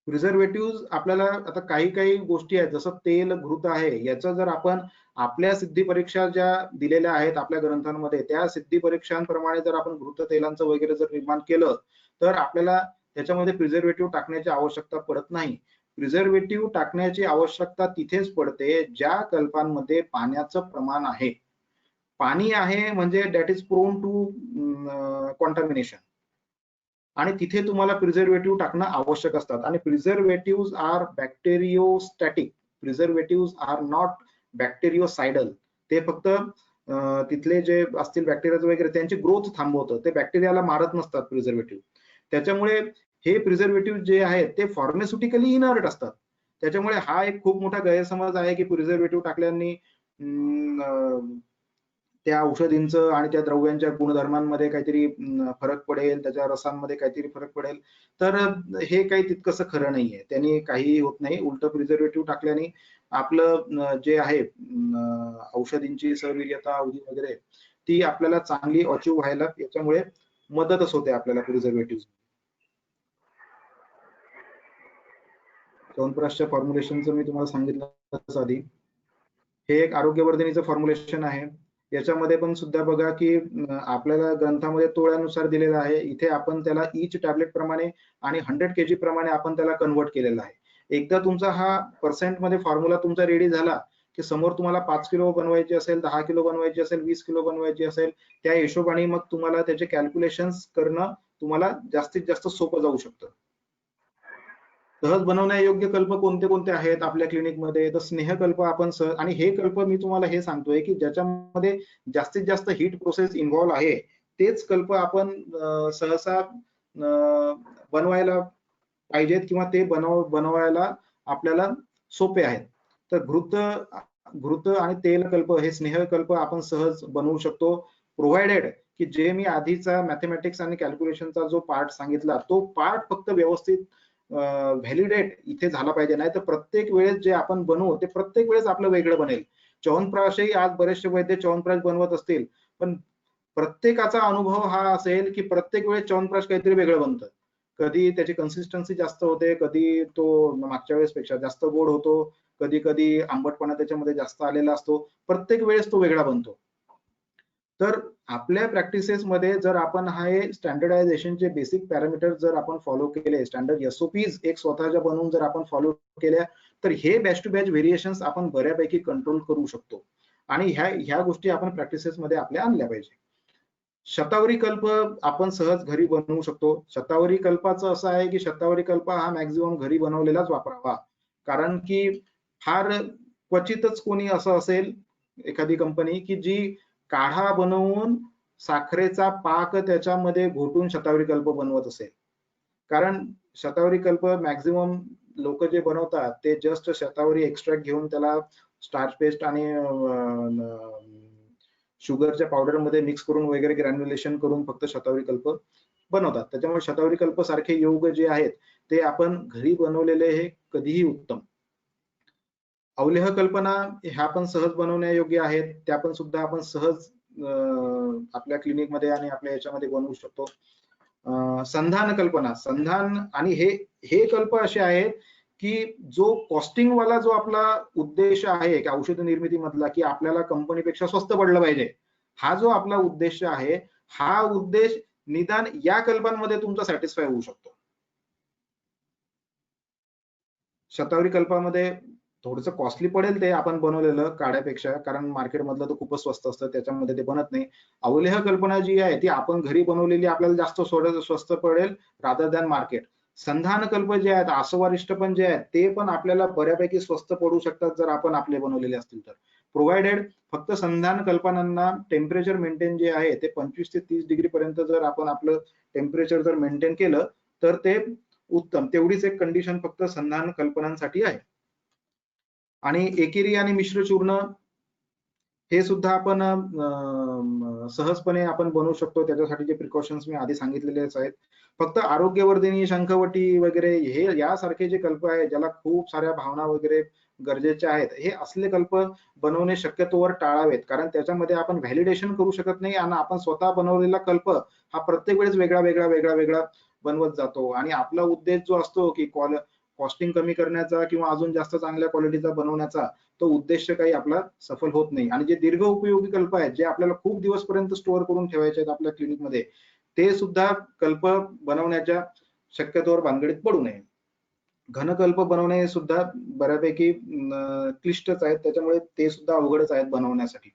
प्रिझर्वेटिव्ह आपल्याला आता काही काही गोष्टी आहेत, जसं तेल घृत आहे, याचं जर आपण आपल्या सिद्धी परीक्षा ज्या दिलेल्या आहेत आपल्या ग्रंथांमध्ये, त्या सिद्धी परीक्षांप्रमाणे जर आपण घृत तेलांचं वगैरे जर निर्माण केलं, तर आपल्याला त्याच्यामध्ये प्रिझर्वेटिव्ह टाकण्याची आवश्यकता पडत नाही. प्रिझर्वेटिव्ह टाकण्याची आवश्यकता तिथेच पडते ज्या कल्पांमध्ये पाण्याचं प्रमाण आहे. पाणी आहे म्हणजे that is prone to contamination, आणि तिथे तुम्हाला प्रिझर्वेटिव्ह टाकणं आवश्यक असतात. आणि preservative are bacteriostatic, preservative are not bacteriocidal. ते फक्त तिथले जे असतील बॅक्टेरिया वगैरे त्यांची ग्रोथ थांबवतं, ते बॅक्टेरियाला मारत नसतात प्रिझर्वेटिव्ह. त्याच्यामुळे हे प्रिझर्वेटिव्ह जे आहेत ते फार्मास्युटिकली इनर्ट असतात. त्याच्यामुळे हा एक खूप मोठा गैरसमज आहे की प्रिझर्वेटिव्ह टाकल्याने त्या औषधींचं आणि त्या द्रव्यांच्या गुणधर्मांमध्ये काहीतरी फरक पडेल, त्याच्या रसांमध्ये काहीतरी फरक पडेल. तर हे काही तितकंसं खरं नाहीये, त्यांनी काहीही होत नाही. उलट प्रिझर्वेटिव्ह टाकल्याने आपलं जे आहे औषधींची सवीर्यता अवधी वगैरे ती आपल्याला चांगली अचीव्ह व्हायला याच्यामुळे मदतच होते आपल्याला प्रिझर्वेटिव्ह. च्यवनप्रकाशच्या फॉर्म्युलेशनचं मी तुम्हाला सांगितलं आधी. हे एक आरोग्यवर्धिनीचं फॉर्म्युलेशन आहे. याच्यामध्ये पण सुद्धा बघा की आपल्याला ग्रंथामध्ये तोळ्यानुसार दिलेलं आहे. इथे आपण त्याला ईच टॅबलेट प्रमाणे आणि 100 kg प्रमाणे आपण त्याला कन्वर्ट केलेलं आहे. एकदा तुमचा हा पर्सेंट मध्ये फॉर्म्युला तुमचा रेडी झाला की समोर तुम्हाला 5 किलो बनवायची असेल, 10 किलो बनवायची असेल, 20 किलो बनवायची असेल, त्या हिशोबाने मग तुम्हाला त्याचे कॅल्क्युलेशन्स करणं तुम्हाला जास्तीत जास्त सोपं जाऊ शकतं. सहज बनवण्यायोग्य कल्प कोणते कोणते आहेत आपल्या क्लिनिकमध्ये, तर स्नेहकल्प आपण आणि हे कल्प मी तुम्हाला हे सांगतोय की ज्याच्यामध्ये जास्तीत जास्त हीट प्रोसेस इन्व्हॉल्व आहे, तेच कल्प आपण सहसा बनवायला पाहिजेत किंवा ते बनवायला आपल्याला सोपे आहेत. तर घृत आणि तेल कल्प हे स्नेहकल्प आपण सहज बनवू शकतो, प्रोव्हाइडेड की जे मी आधीचा मॅथमॅटिक्स आणि कॅल्क्युलेशनचा जो पार्ट सांगितला तो पार्ट फक्त व्यवस्थित व्हॅलिडेट इथे झाला पाहिजे. नाही तर प्रत्येक वेळेस जे आपण बनवू ते प्रत्येक वेळेस आपलं वेगळं बनेल. च्यवनप्रकाशही आज बरेचसे वैद्य च्यवनप्रकाश बनवत असतील, पण प्रत्येकाचा अनुभव हा असेल की प्रत्येक वेळेस च्यवनप्रकाश काहीतरी वेगळं बनतं. कधी त्याची कन्सिस्टन्सी जास्त होते, कधी तो मागच्या वेळेस पेक्षा जास्त गोड होतो, कधी कधी आंबटपणा त्याच्यामध्ये जास्त आलेला असतो. प्रत्येक वेळेस तो वेगळा बनतो. तर आपल्या प्रॅक्टिसेस मध्ये जर आपण हे स्टँडर्डायझेशनचे बेसिक पॅरामीटर जर आपण फॉलो केले, स्टँडर्ड एसओपीज एक स्वतःच्या बनवून जर आपण फॉलो केल्या, तर हे बॅच टू बॅच व्हेरिएशन्स आपण बऱ्यापैकी कंट्रोल करू शकतो. आणि ह्या गोष्टी आपण प्रॅक्टिसेस मध्ये आपल्या आणल्या पाहिजे. शतावरी कल्प आपण सहज घरी बनवू शकतो. शतावरी कल्पाचं असं आहे की शतावरी कल्प हा मॅक्झिमम घरी बनवलेलाच वापरावा, कारण की फार क्वचितच कोणी असं असेल एखादी कंपनी की जी काढा बनवून साखरेचा पाक त्याच्यामध्ये घोटून शतावरी कल्प बनवत असेल. कारण शतावरी कल्प मॅक्झिमम लोक जे बनवतात ते जस्ट शतावरी एक्स्ट्रॅक्ट घेऊन त्याला स्टार्च पेस्ट आणि शुगरच्या पावडर मध्ये मिक्स करून वगैरे ग्रॅन्युलेशन करून फक्त शतावरी कल्प बनवतात. त्याच्यामुळे शतावरी कल्प सारखे योग जे आहेत ते आपण घरी बनवलेले हे कधीही उत्तम. अवलेह कल्पना ह्या पण सहज बनवण्यायोग्य आहेत, त्या पण सुद्धा आपण सहज आपल्या क्लिनिक मध्ये आणि आपल्या याच्यामध्ये बनवू शकतो. संधान कल्पना, संधान आणि हे कल्प असे आहेत की जो कॉस्टिंग वाला जो आपला उद्देश आहे की औषध निर्मिती मधला की आपल्याला कंपनीपेक्षा स्वस्त पडलं पाहिजे, हा जो आपला उद्देश आहे, हा उद्देश निदान या कल्पांमध्ये तुमचा सॅटिस्फाय होऊ शकतो. शतावरी कल्पामध्ये थोडंसं कॉस्टली पडेल ते आपण बनवलेलं काड्यापेक्षा, कारण मार्केट मधलं तर खूपच स्वस्त असतं, त्याच्यामध्ये ते बनत नाही. अवलेह कल्पना जी आहे ती आपण घरी बनवलेली आपल्याला जास्त स्वस्त पडेल रादर दॅन मार्केट. संधान कल्प जे आहेत, आसवारिष्ट पण जे आहेत ते पण आपल्याला बऱ्यापैकी स्वस्त पडू शकतात जर आपण आपले बनवलेले असतील तर, प्रोव्हाइडेड फक्त संधान कल्पनांना टेम्परेचर मेंटेन जे आहे ते 25 ते 30 डिग्री पर्यंत जर आपण आपलं टेम्परेचर जर मेंटेन केलं तर ते उत्तम. तेवढीच एक कंडिशन फक्त संधान कल्पनांसाठी आहे. आणि एकेरी आणि मिश्र चूर्ण हे सुद्धा आपण सहजपणे आपण बनवू शकतो. त्याच्यासाठीचे प्रिकॉशन्स मी आधी सांगितलेलेच आहेत. फक्त आरोग्यवर्धिनी, शंखवटी वगैरे हे यासारखे जे कल्प आहेत, ज्याला खूप साऱ्या भावना वगैरे गरजेच्या आहेत, हे असले कल्प बनवणे शक्यतोवर टाळावेत. कारण त्याच्यामध्ये आपण व्हॅलिडेशन करू शकत नाही आणि आपण स्वतः बनवलेला कल्प हा प्रत्येक वेळेस वेगळा बनवत जातो. आणि आपला उद्देश जो असतो की कॉस्टिंग कमी करण्याचा किंवा अजून जास्त चांगल्या क्वालिटीचा बनवण्याचा, तो उद्देश काही आपला सफल होत नाही. आणि जे दीर्घ उपयोगी कल्प आहेत, जे आपल्याला खूप दिवसपर्यंत स्टोअर करून ठेवायचे आहेत आपल्या क्लिनिकमध्ये, ते सुद्धा कल्प बनवण्याच्या शक्यतोवर भानगडीत पडू नये. घनकल्प बनवणे सुद्धा बऱ्यापैकी क्लिष्टच आहेत, त्याच्यामुळे ते सुद्धा अवघडच आहेत बनवण्यासाठी.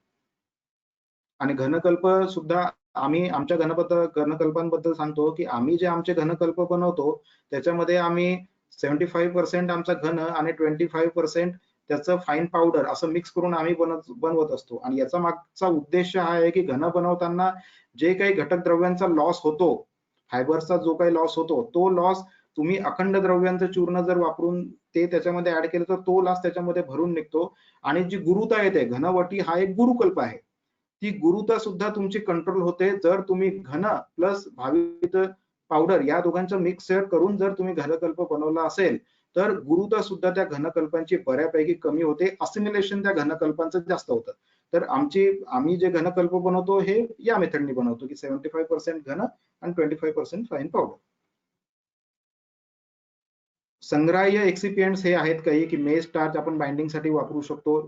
आणि घनकल्प सुद्धा आम्ही आमच्या घनकल्पांबद्दल सांगतो की आम्ही जे आमचे घनकल्प बनवतो त्याच्यामध्ये आम्ही 75% आमचा घन आणि 25% त्याचं फाईन पावडर असं मिक्स करून आम्ही बनवत असतो. आणि याचा मागचा उद्देश हा आहे की घन बनवताना जे काही घटक द्रव्यांचा लॉस होतो, फायबरचा जो काही लॉस होतो, तो लॉस तुम्ही अखंड द्रव्यांचं चूर्ण जर वापरून ते त्याच्यामध्ये ऍड केलं तर तो लॉस त्याच्यामध्ये भरून निघतो. आणि जी गुरुता येते, घनवटी हा एक गुरुकल्प आहे, ती गुरुता सुद्धा तुमची कंट्रोल होते जर तुम्ही घन प्लस भावित पावडर या दोघांचं मिक्सर करून जर तुम्ही घनकल्प बनवला असेल तर गुरुता सुद्धा त्या घनकल्पांची बऱ्यापैकी कमी होते. असिमिलेशन त्या घनकल्पांचं जास्त होतं. तर आम्ही जे घनकल्प बनवतो हे या मेथडनी बनवतो की 75% घन आणि 25% फाईन पावडर. संग्राह्य एक्सिपियंट्स हे आहेत काही की मेज स्टार्च आपण बाइंडिंगसाठी वापरू शकतो.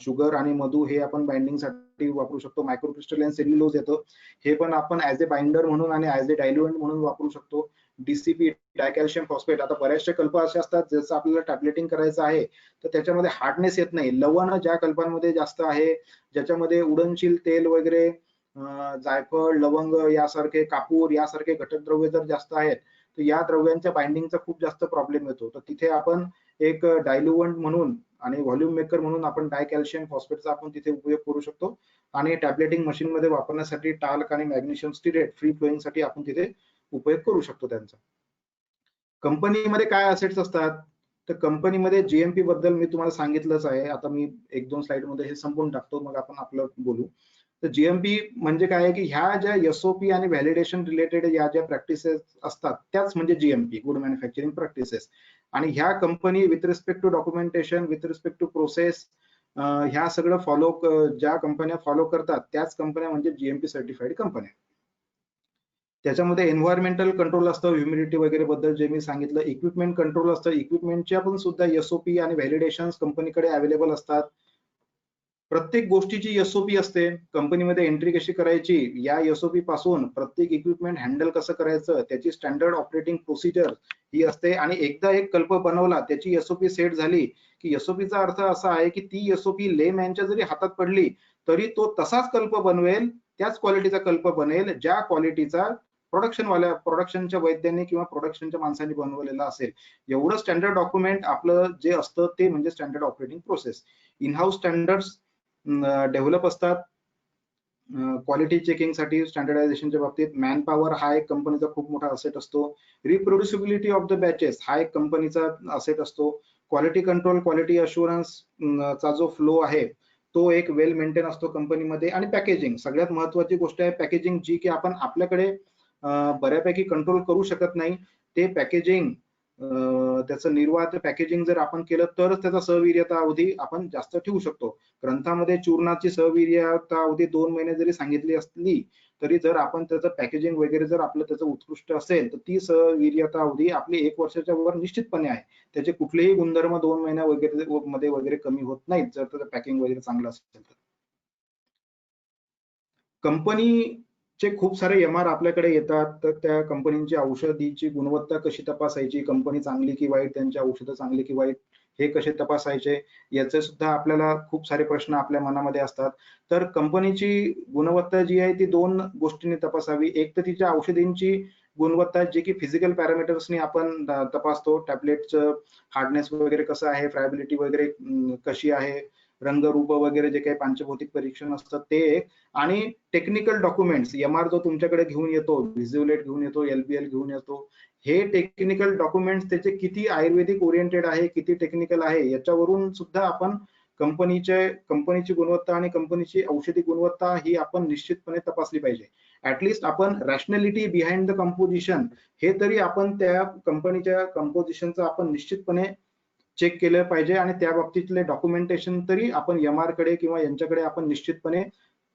शुगर आणि मधू हे आपण बाइंडिंगसाठी वापरू शकतो. मायक्रोक्रिस्टलाइन सेल्युलोज येतं, हे पण आपण ऍज ए बाइंडर म्हणून आणि ऍज ए डायल्युएंट म्हणून वापरू शकतो. डीसीपी, डायकॅल्शियम फॉस्फेट, आता बऱ्याचशा कल्प असे असतात जसं आपल्याला टॅब्लेटिंग करायचं आहे तर त्याच्यामध्ये हार्डनेस येत नाही. लवण ज्या कल्पांमध्ये जास्त आहे, ज्याच्यामध्ये उडनशील तेल वगैरे, जायफळ, लवंग यासारखे, कापूर यासारखे घटक द्रव्य जर जास्त आहेत तर या द्रव्यांच्या बाइंडिंगचा खूप जास्त प्रॉब्लेम येतो. तर तिथे आपण एक डायल्युएंट म्हणून आणि व्हॉल्यूम मेकर म्हणून आपण डायकॅल्शियम फॉस्फेटचा आपण तिथे उपयोग करू शकतो. आणि टॅब्लेटिंग मशीन मध्ये वापरण्यासाठी टाल्क आणि मॅग्नेशियम स्टिरेट फ्री फ्लोईंग साठी आपण तिथे उपयोग करू शकतो त्यांचा. कंपनीमध्ये काय असेट्स असतात, तर कंपनीमध्ये जीएमपी बद्दल मी तुम्हाला सांगितलंच आहे. आता मी 1-2 स्लाइड मध्ये हे संपून टाकतो, मग आपण आपलं बोलू. तर जीएमपी म्हणजे काय आहे की ह्या ज्या एसओपी आणि व्हॅलिडेशन रिलेटेड या ज्या प्रॅक्टिसेस असतात त्याच म्हणजे जीएमपी, गुड मॅन्युफॅक्चरिंग प्रॅक्टिसेस. आणि ह्या company with respect to documentation, with respect to process, ह्या सगळं ज्या कंपन्या फॉलो करतात त्याच कंपन्या म्हणजे जीएमपी सर्टिफाईड कंपन्या. त्याच्यामध्ये एन्व्हायरमेंटल कंट्रोल असतं, ह्युमिडिटी वगैरे बद्दल जे मी सांगितलं. इक्विपमेंट कंट्रोल असतं, इक्विपमेंटच्या पण सुद्धा एसओपी आणि व्हॅलिडेशन कंपनीकडे अवेलेबल असतात. प्रत्येक गोष्टीची एसओपी असते, कंपनीमध्ये एंट्री कशी करायची, या एसओपी पासून प्रत्येक इक्विपमेंट हँडल कसं करायचं, त्याची स्टँडर्ड ऑपरेटिंग प्रोसिजर ही असते. आणि एकदा एक कल्प बनवला, त्याची एसओपी सेट झाली की एसओपीचा अर्थ असा आहे की ती एसओपी लेमॅनच्या जरी हातात पडली तरी तो तसाच कल्प बनवेल, त्याच क्वालिटीचा कल्प बनेल ज्या क्वालिटीचा प्रोडक्शनच्या वैद्यांनी किंवा प्रोडक्शनच्या माणसांनी बनवलेला असेल. एवढं स्टँडर्ड डॉक्युमेंट आपलं जे असतं ते म्हणजे standard operating process. In house standards develop असतात क्वालिटी चेकिंग साठी. स्टँडर्डायझेशनच्या बाबतीत मॅन पॉवर हा एक कंपनीचा खूप मोठा असेट असतो. रिप्रोड्युसिबिलिटी ऑफ द बॅचेस हा एक कंपनीचा असेट असतो. क्वालिटी कंट्रोल, क्वालिटी अशुरन्स चा जो फ्लो आहे तो एक वेल मेंटेन असतो कंपनीमध्ये. आणि पॅकेजिंग सगळ्यात महत्वाची गोष्ट आहे, पॅकेजिंग, जी की आपण आपल्याकडे बऱ्यापैकी कंट्रोल करू शकत नाही. ते पॅकेजिंग, त्याचं निर्वात पॅकेजिंग जर आपण केलं तरच त्याचा सहवीर्यता अवधी आपण जास्त ठेवू शकतो. ग्रंथामध्ये चूर्णाची सहवीर्यता अवधी 2 महिने जरी सांगितली असली तरी जर आपण त्याचं पॅकेजिंग वगैरे जर आपलं त्याचं उत्कृष्ट असेल तर ती सहवीर्यता अवधी आपली 1 वर्षाच्या वर निश्चितपणे आहे. त्याचे कुठलेही गुणधर्म 2 महिन्या वगैरे मध्ये कमी होत नाहीत जर त्याचं पॅकिंग वगैरे चांगलं असेल तर. कंपनीचे खूप सारे एमआर आपल्याकडे येतात, तर त्या कंपनीची औषधीची गुणवत्ता कशी तपासायची, कंपनी चांगली की वाईट, त्यांची औषधं चांगली की वाईट हे कसे तपासायचे, याचे सुद्धा आपल्याला खूप सारे प्रश्न आपल्या मनामध्ये असतात. तर कंपनीची गुणवत्ता जी आहे ती 2 गोष्टींनी तपासावी. एक तर तिच्या औषधींची गुणवत्ता जी की फिजिकल पॅरामीटर्सनी आपण तपासतो. टॅबलेटचं हार्डनेस वगैरे कसं आहे, फ्रायबिलिटी वगैरे कशी आहे, रंगरूप वगैरे जे काही पंचभौतिक परीक्षण असतं ते एक, आणि टेक्निकल डॉक्युमेंट्स एमआर जो तुमच्याकडे घेऊन येतो, व्हिज्युलेट घेऊन येतो, एलबीएल घेऊन येतो, हे टेक्निकल डॉक्युमेंट्स त्याचे किती आयुर्वेदिक ओरिएंटेड आहे, किती टेक्निकल आहे, याच्यावरून सुद्धा आपण कंपनीची गुणवत्ता आणि कंपनीची औषधी गुणवत्ता ही आपण निश्चितपणे तपासली पाहिजे. ऍटलिस्ट आपण रॅशनॅलिटी बिहाइंड द कंपोजिशन हे तरी आपण त्या कंपनीच्या कंपोजिशनचं आपण निश्चितपणे चेक केलं पाहिजे, आणि त्या बाबतीतले डॉक्युमेंटेशन तरी आपण एमआर कडे किंवा यांच्याकडे आपण निश्चितपणे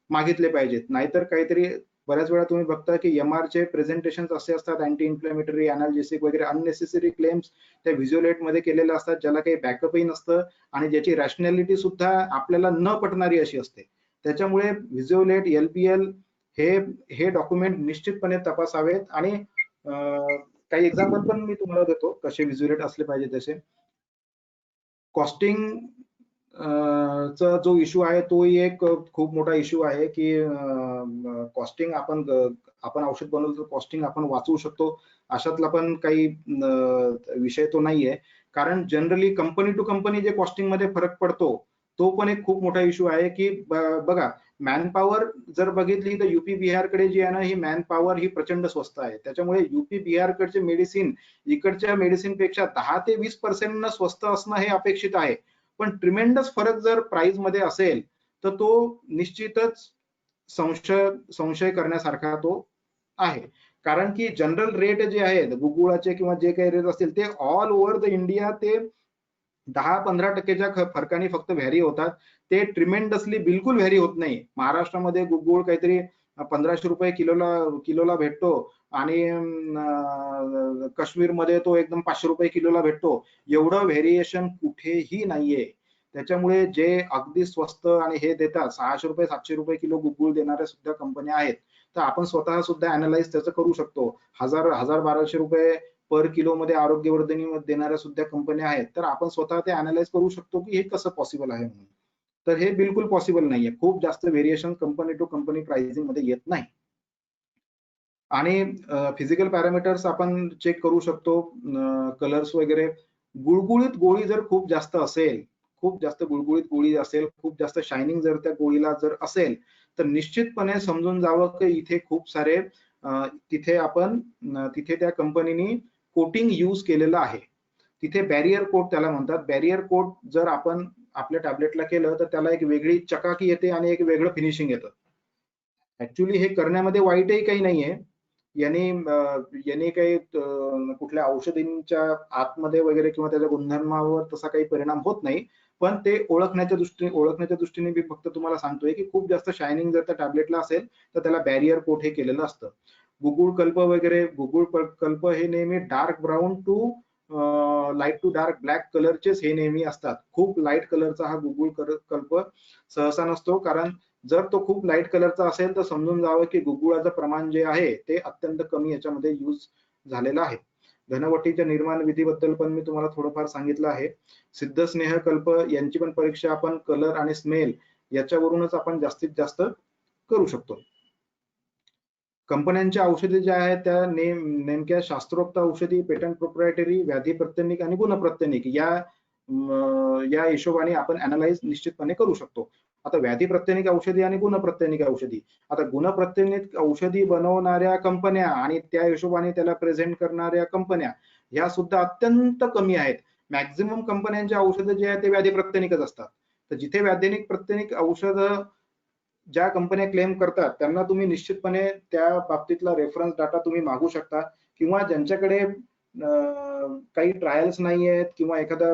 मागितले पाहिजेत. नाहीतर काहीतरी बऱ्याच वेळा तुम्ही बघता की एमआर चे प्रेझेंटेशन असे असतात, अँटी इन्फ्लेमेटरी, अनाल्जेसिक वगैरे अननेसेसरी क्लेम्स त्या व्हिज्युलेट मध्ये केलेल्या असतात, ज्याला काही बॅकअपही नसतं आणि ज्याची रॅशनॅलिटी सुद्धा आपल्याला न पटणारी अशी असते. त्याच्यामुळे व्हिज्युलेट, एलपीएल हे डॉक्युमेंट निश्चितपणे तपासावेत. आणि काही एक्झाम्पल पण मी तुम्हाला देतो कसे व्हिज्युलेट असले पाहिजे तसे. कॉस्टिंग चा जो इश्यू आहे तोही एक खूप मोठा इश्यू आहे की कॉस्टिंग आपण औषध बनवलं तर कॉस्टिंग आपण वाचवू शकतो, अशातला पण काही विषय तो नाहीये. कारण जनरली कंपनी टू कंपनी जे कॉस्टिंग मध्ये फरक पडतो तो पण एक खूप मोठा इश्यू आहे. की बघा, मॅनपॉवर जर बघितली तर युपी बिहार कडे जी आहे ना, ही मॅनपॉवर ही प्रचंड स्वस्त आहे. त्याच्यामुळे युपी बिहार कडचे मेडिसिन इकडच्या मेडिसिन पेक्षा 10 ते 20% स्वस्त असणं हे अपेक्षित आहे. पण ट्रिमेंडस फरक जर प्राइस मध्ये असेल तर तो निश्चितच संशय करण्यासारखा तो आहे. कारण की जनरल रेट जे आहेत गुगुळाचे किंवा जे काही रेट असतील ते ऑल ओव्हर द इंडिया ते 10-15% फरकाने फक्त व्हॅरी होतात. ते ट्रिमेंडसली बिलकुल व्हॅरी होत नाही. महाराष्ट्रामध्ये गुगुळ काहीतरी 1500 रुपये किलोला भेटतो, आणि काश्मीरमध्ये तो एकदम 500 रुपये किलोला भेटतो. एवढं व्हेरिएशन कुठेही नाहीये. त्याच्यामुळे जे अगदी स्वस्त आणि हे देतात, 600 रुपये 700 रुपये किलो गुगुळ देणाऱ्या सुद्धा कंपन्या आहेत. तर आपण स्वतः सुद्धा अनालाइज त्याचं करू शकतो. 1000-1200 रुपये पर किलो मध्ये आरोग्यवर्धिनी देणाऱ्या सुद्धा कंपन्या आहेत. तर आपण स्वतः ते अनालाइज करू शकतो की हे कसं पॉसिबल आहे म्हणून. तर हे बिलकुल पॉसिबल नाहीये. खूप जास्त variation company to company pricing मध्ये येत नाही. आणि फिजिकल पॅरामीटर्स आपण चेक करू शकतो, कलर्स वगैरे. गुळगुळीत गोळी जर खूप जास्त असेल, खूप जास्त गुळगुळीत गोळी असेल, खूप जास्त शायनिंग जर त्या गोळीला जर असेल, तर निश्चितपणे समजून जावं की इथे खूप सारे तिथे त्या कंपनीनी कोटिंग यूज केलेलं आहे. तिथे बॅरियर कोट त्याला म्हणतात. बॅरियर कोट जर आपण आपल्या टॅबलेटला केलं तर त्याला एक वेगळी चकाकी येते आणि एक वेगळं फिनिशिंग येतं. ऍक्च्युली हे करण्यामध्ये वाईटही काही नाहीये. याने काही कुठल्या औषधींच्या आतमध्ये वगैरे किंवा त्याच्या गुणधर्मावर तसा काही परिणाम होत नाही. पण ते ओळखण्याच्या दृष्टीने मी फक्त तुम्हाला सांगतोय की खूप जास्त शायनिंग जर त्या टॅबलेटला असेल तर त्याला बॅरियर कोट हे केलेलं असतं. गुगुळ कल्प वगैरे, गुगुळ कल्प हे नेहमी dark brown to light to dark black कलरचेच हे नेहमी असतात. खूप लाईट कलरचा हा गुगुळ कल्प सहसा नसतो. कारण जर तो खूप लाईट कलरचा असेल तर समजून जावं की गुगुळाचं प्रमाण जे आहे ते अत्यंत कमी याच्यामध्ये यूज झालेलं आहे. घनवटीच्या निर्माण विधीबद्दल पण मी तुम्हाला थोडंफार सांगितलं आहे. सिद्ध स्नेह कल्प यांची पण परीक्षा आपण कलर आणि स्मेल याच्यावरूनच आपण जास्तीत जास्त करू शकतो. कंपन्यांच्या औषधी ज्या आहेत त्या नेमक्या शास्त्रोक्त औषधी, पेटंट प्रोप्रायटरी, व्याधी प्रत्यनिक आणि गुणप्रत्यनिक या हिशोबाने आपण अनालाइज निश्चितपणे करू शकतो. आता व्याधी प्रत्यनिक औषधी आणि गुणप्रत्यनिक औषधी. आता गुणप्रत्यनिक औषधी बनवणाऱ्या कंपन्या आणि त्या हिशोबाने त्याला प्रेझेंट करणाऱ्या कंपन्या ह्या सुद्धा अत्यंत कमी आहेत. मॅक्झिमम कंपन्यांच्या औषधं जे आहेत ते व्याधी प्रत्यनिकच असतात. तर जिथे व्याधिनिक प्रत्यनिक औषधं ज्या कंपन्या क्लेम करतात त्यांना तुम्ही निश्चितपणे त्या बाबतीतला रेफरन्स डाटा तुम्ही मागू शकता, किंवा ज्यांच्याकडे काही ट्रायल्स नाही आहेत किंवा एखादा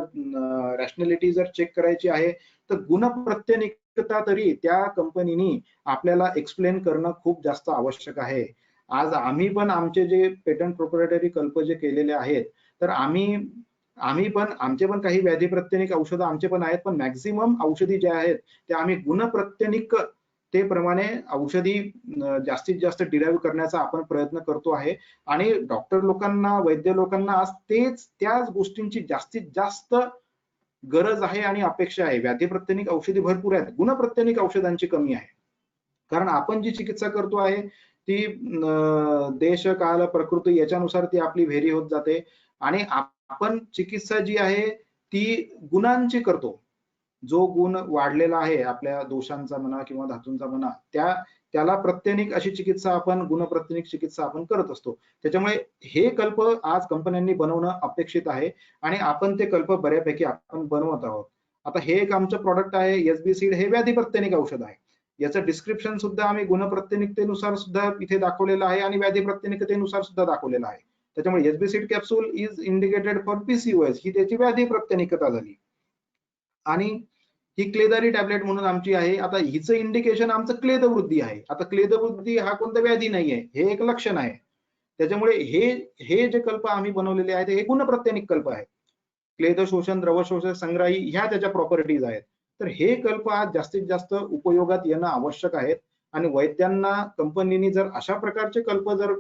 रॅशनॅलिटी जर चेक करायची आहे तर गुणप्रत्यनिकता तरी त्या कंपनीनी आपल्याला एक्सप्लेन करणं खूप जास्त आवश्यक आहे. आज आम्ही पण आमचे जे पेटंट प्रोप्रायटरी कल्प जे केलेले आहेत तर आम्ही पण आमचे पण काही व्याधी प्रत्यनिक औषधं आमचे पण आहेत, पण मॅक्झिमम औषधी जे आहेत ते आम्ही गुणप्रत्यनिक ते प्रमाणे औषधी जास्तीत जास्त डिराईव्ह करण्याचा आपण प्रयत्न करतो आहे. आणि डॉक्टर लोकांना, वैद्य लोकांना आज त्याच गोष्टींची जास्तीत जास्त गरज आहे आणि अपेक्षा आहे. व्याधी प्रत्यनिक औषधी भरपूर आहेत, गुणप्रत्यनिक औषधांची कमी आहे. कारण आपण जी चिकित्सा करतो आहे ती देश, काल, प्रकृती याच्यानुसार ती आपली व्हेरी होत जाते. आणि आपण चिकित्सा जी आहे ती गुणांची करतो. जो गुण वाढलेला आहे आपल्या दोषांचा म्हणा किंवा धातूंचा म्हणा, त्याला प्रत्यनिक अशी चिकित्सा आपण गुणप्रत्यनिक चिकित्सा आपण करत असतो. त्याच्यामुळे हे कल्प आज कंपन्यांनी बनवणं अपेक्षित आहे आणि आपण ते कल्प बऱ्यापैकी आपण बनवत आहोत. आता हे एक आमचं प्रॉडक्ट आहे एसबी सीड, हे व्याधी प्रत्यनिक औषध आहे. याचं डिस्क्रिप्शन सुद्धा आम्ही गुणप्रत्यनिकतेनुसार सुद्धा इथे दाखवलेलं आहे आणि व्याधी प्रत्यनिकतेनुसार सुद्धा दाखवलेलं आहे. त्याच्यामुळे SB seed capsule is indicated for PCOS, ही त्याची व्याधी प्रत्यनिकता झाली. आणि ही क्लेदारी टॅबलेट म्हणून आमची आहे. आता हिचं इंडिकेशन आमचं क्लेदवृद्धी आहे. आता क्लेदवृद्धी हा कोणता व्याधी नाहीये, हे एक लक्षण आहे. त्याच्यामुळे हे जे कल्प आम्ही बनवलेले आहेत हे गुणप्रत्यनिक कल्प आहे. क्लेद शोषण, द्रव शोषण, संग्राही ह्या त्याच्या प्रॉपर्टीज आहेत. तर हे कल्प आज जास्तीत जास्त उपयोगात येणं आवश्यक आहेत आणि वैद्यांना कंपनीनी जर अशा प्रकारचे कल्प जर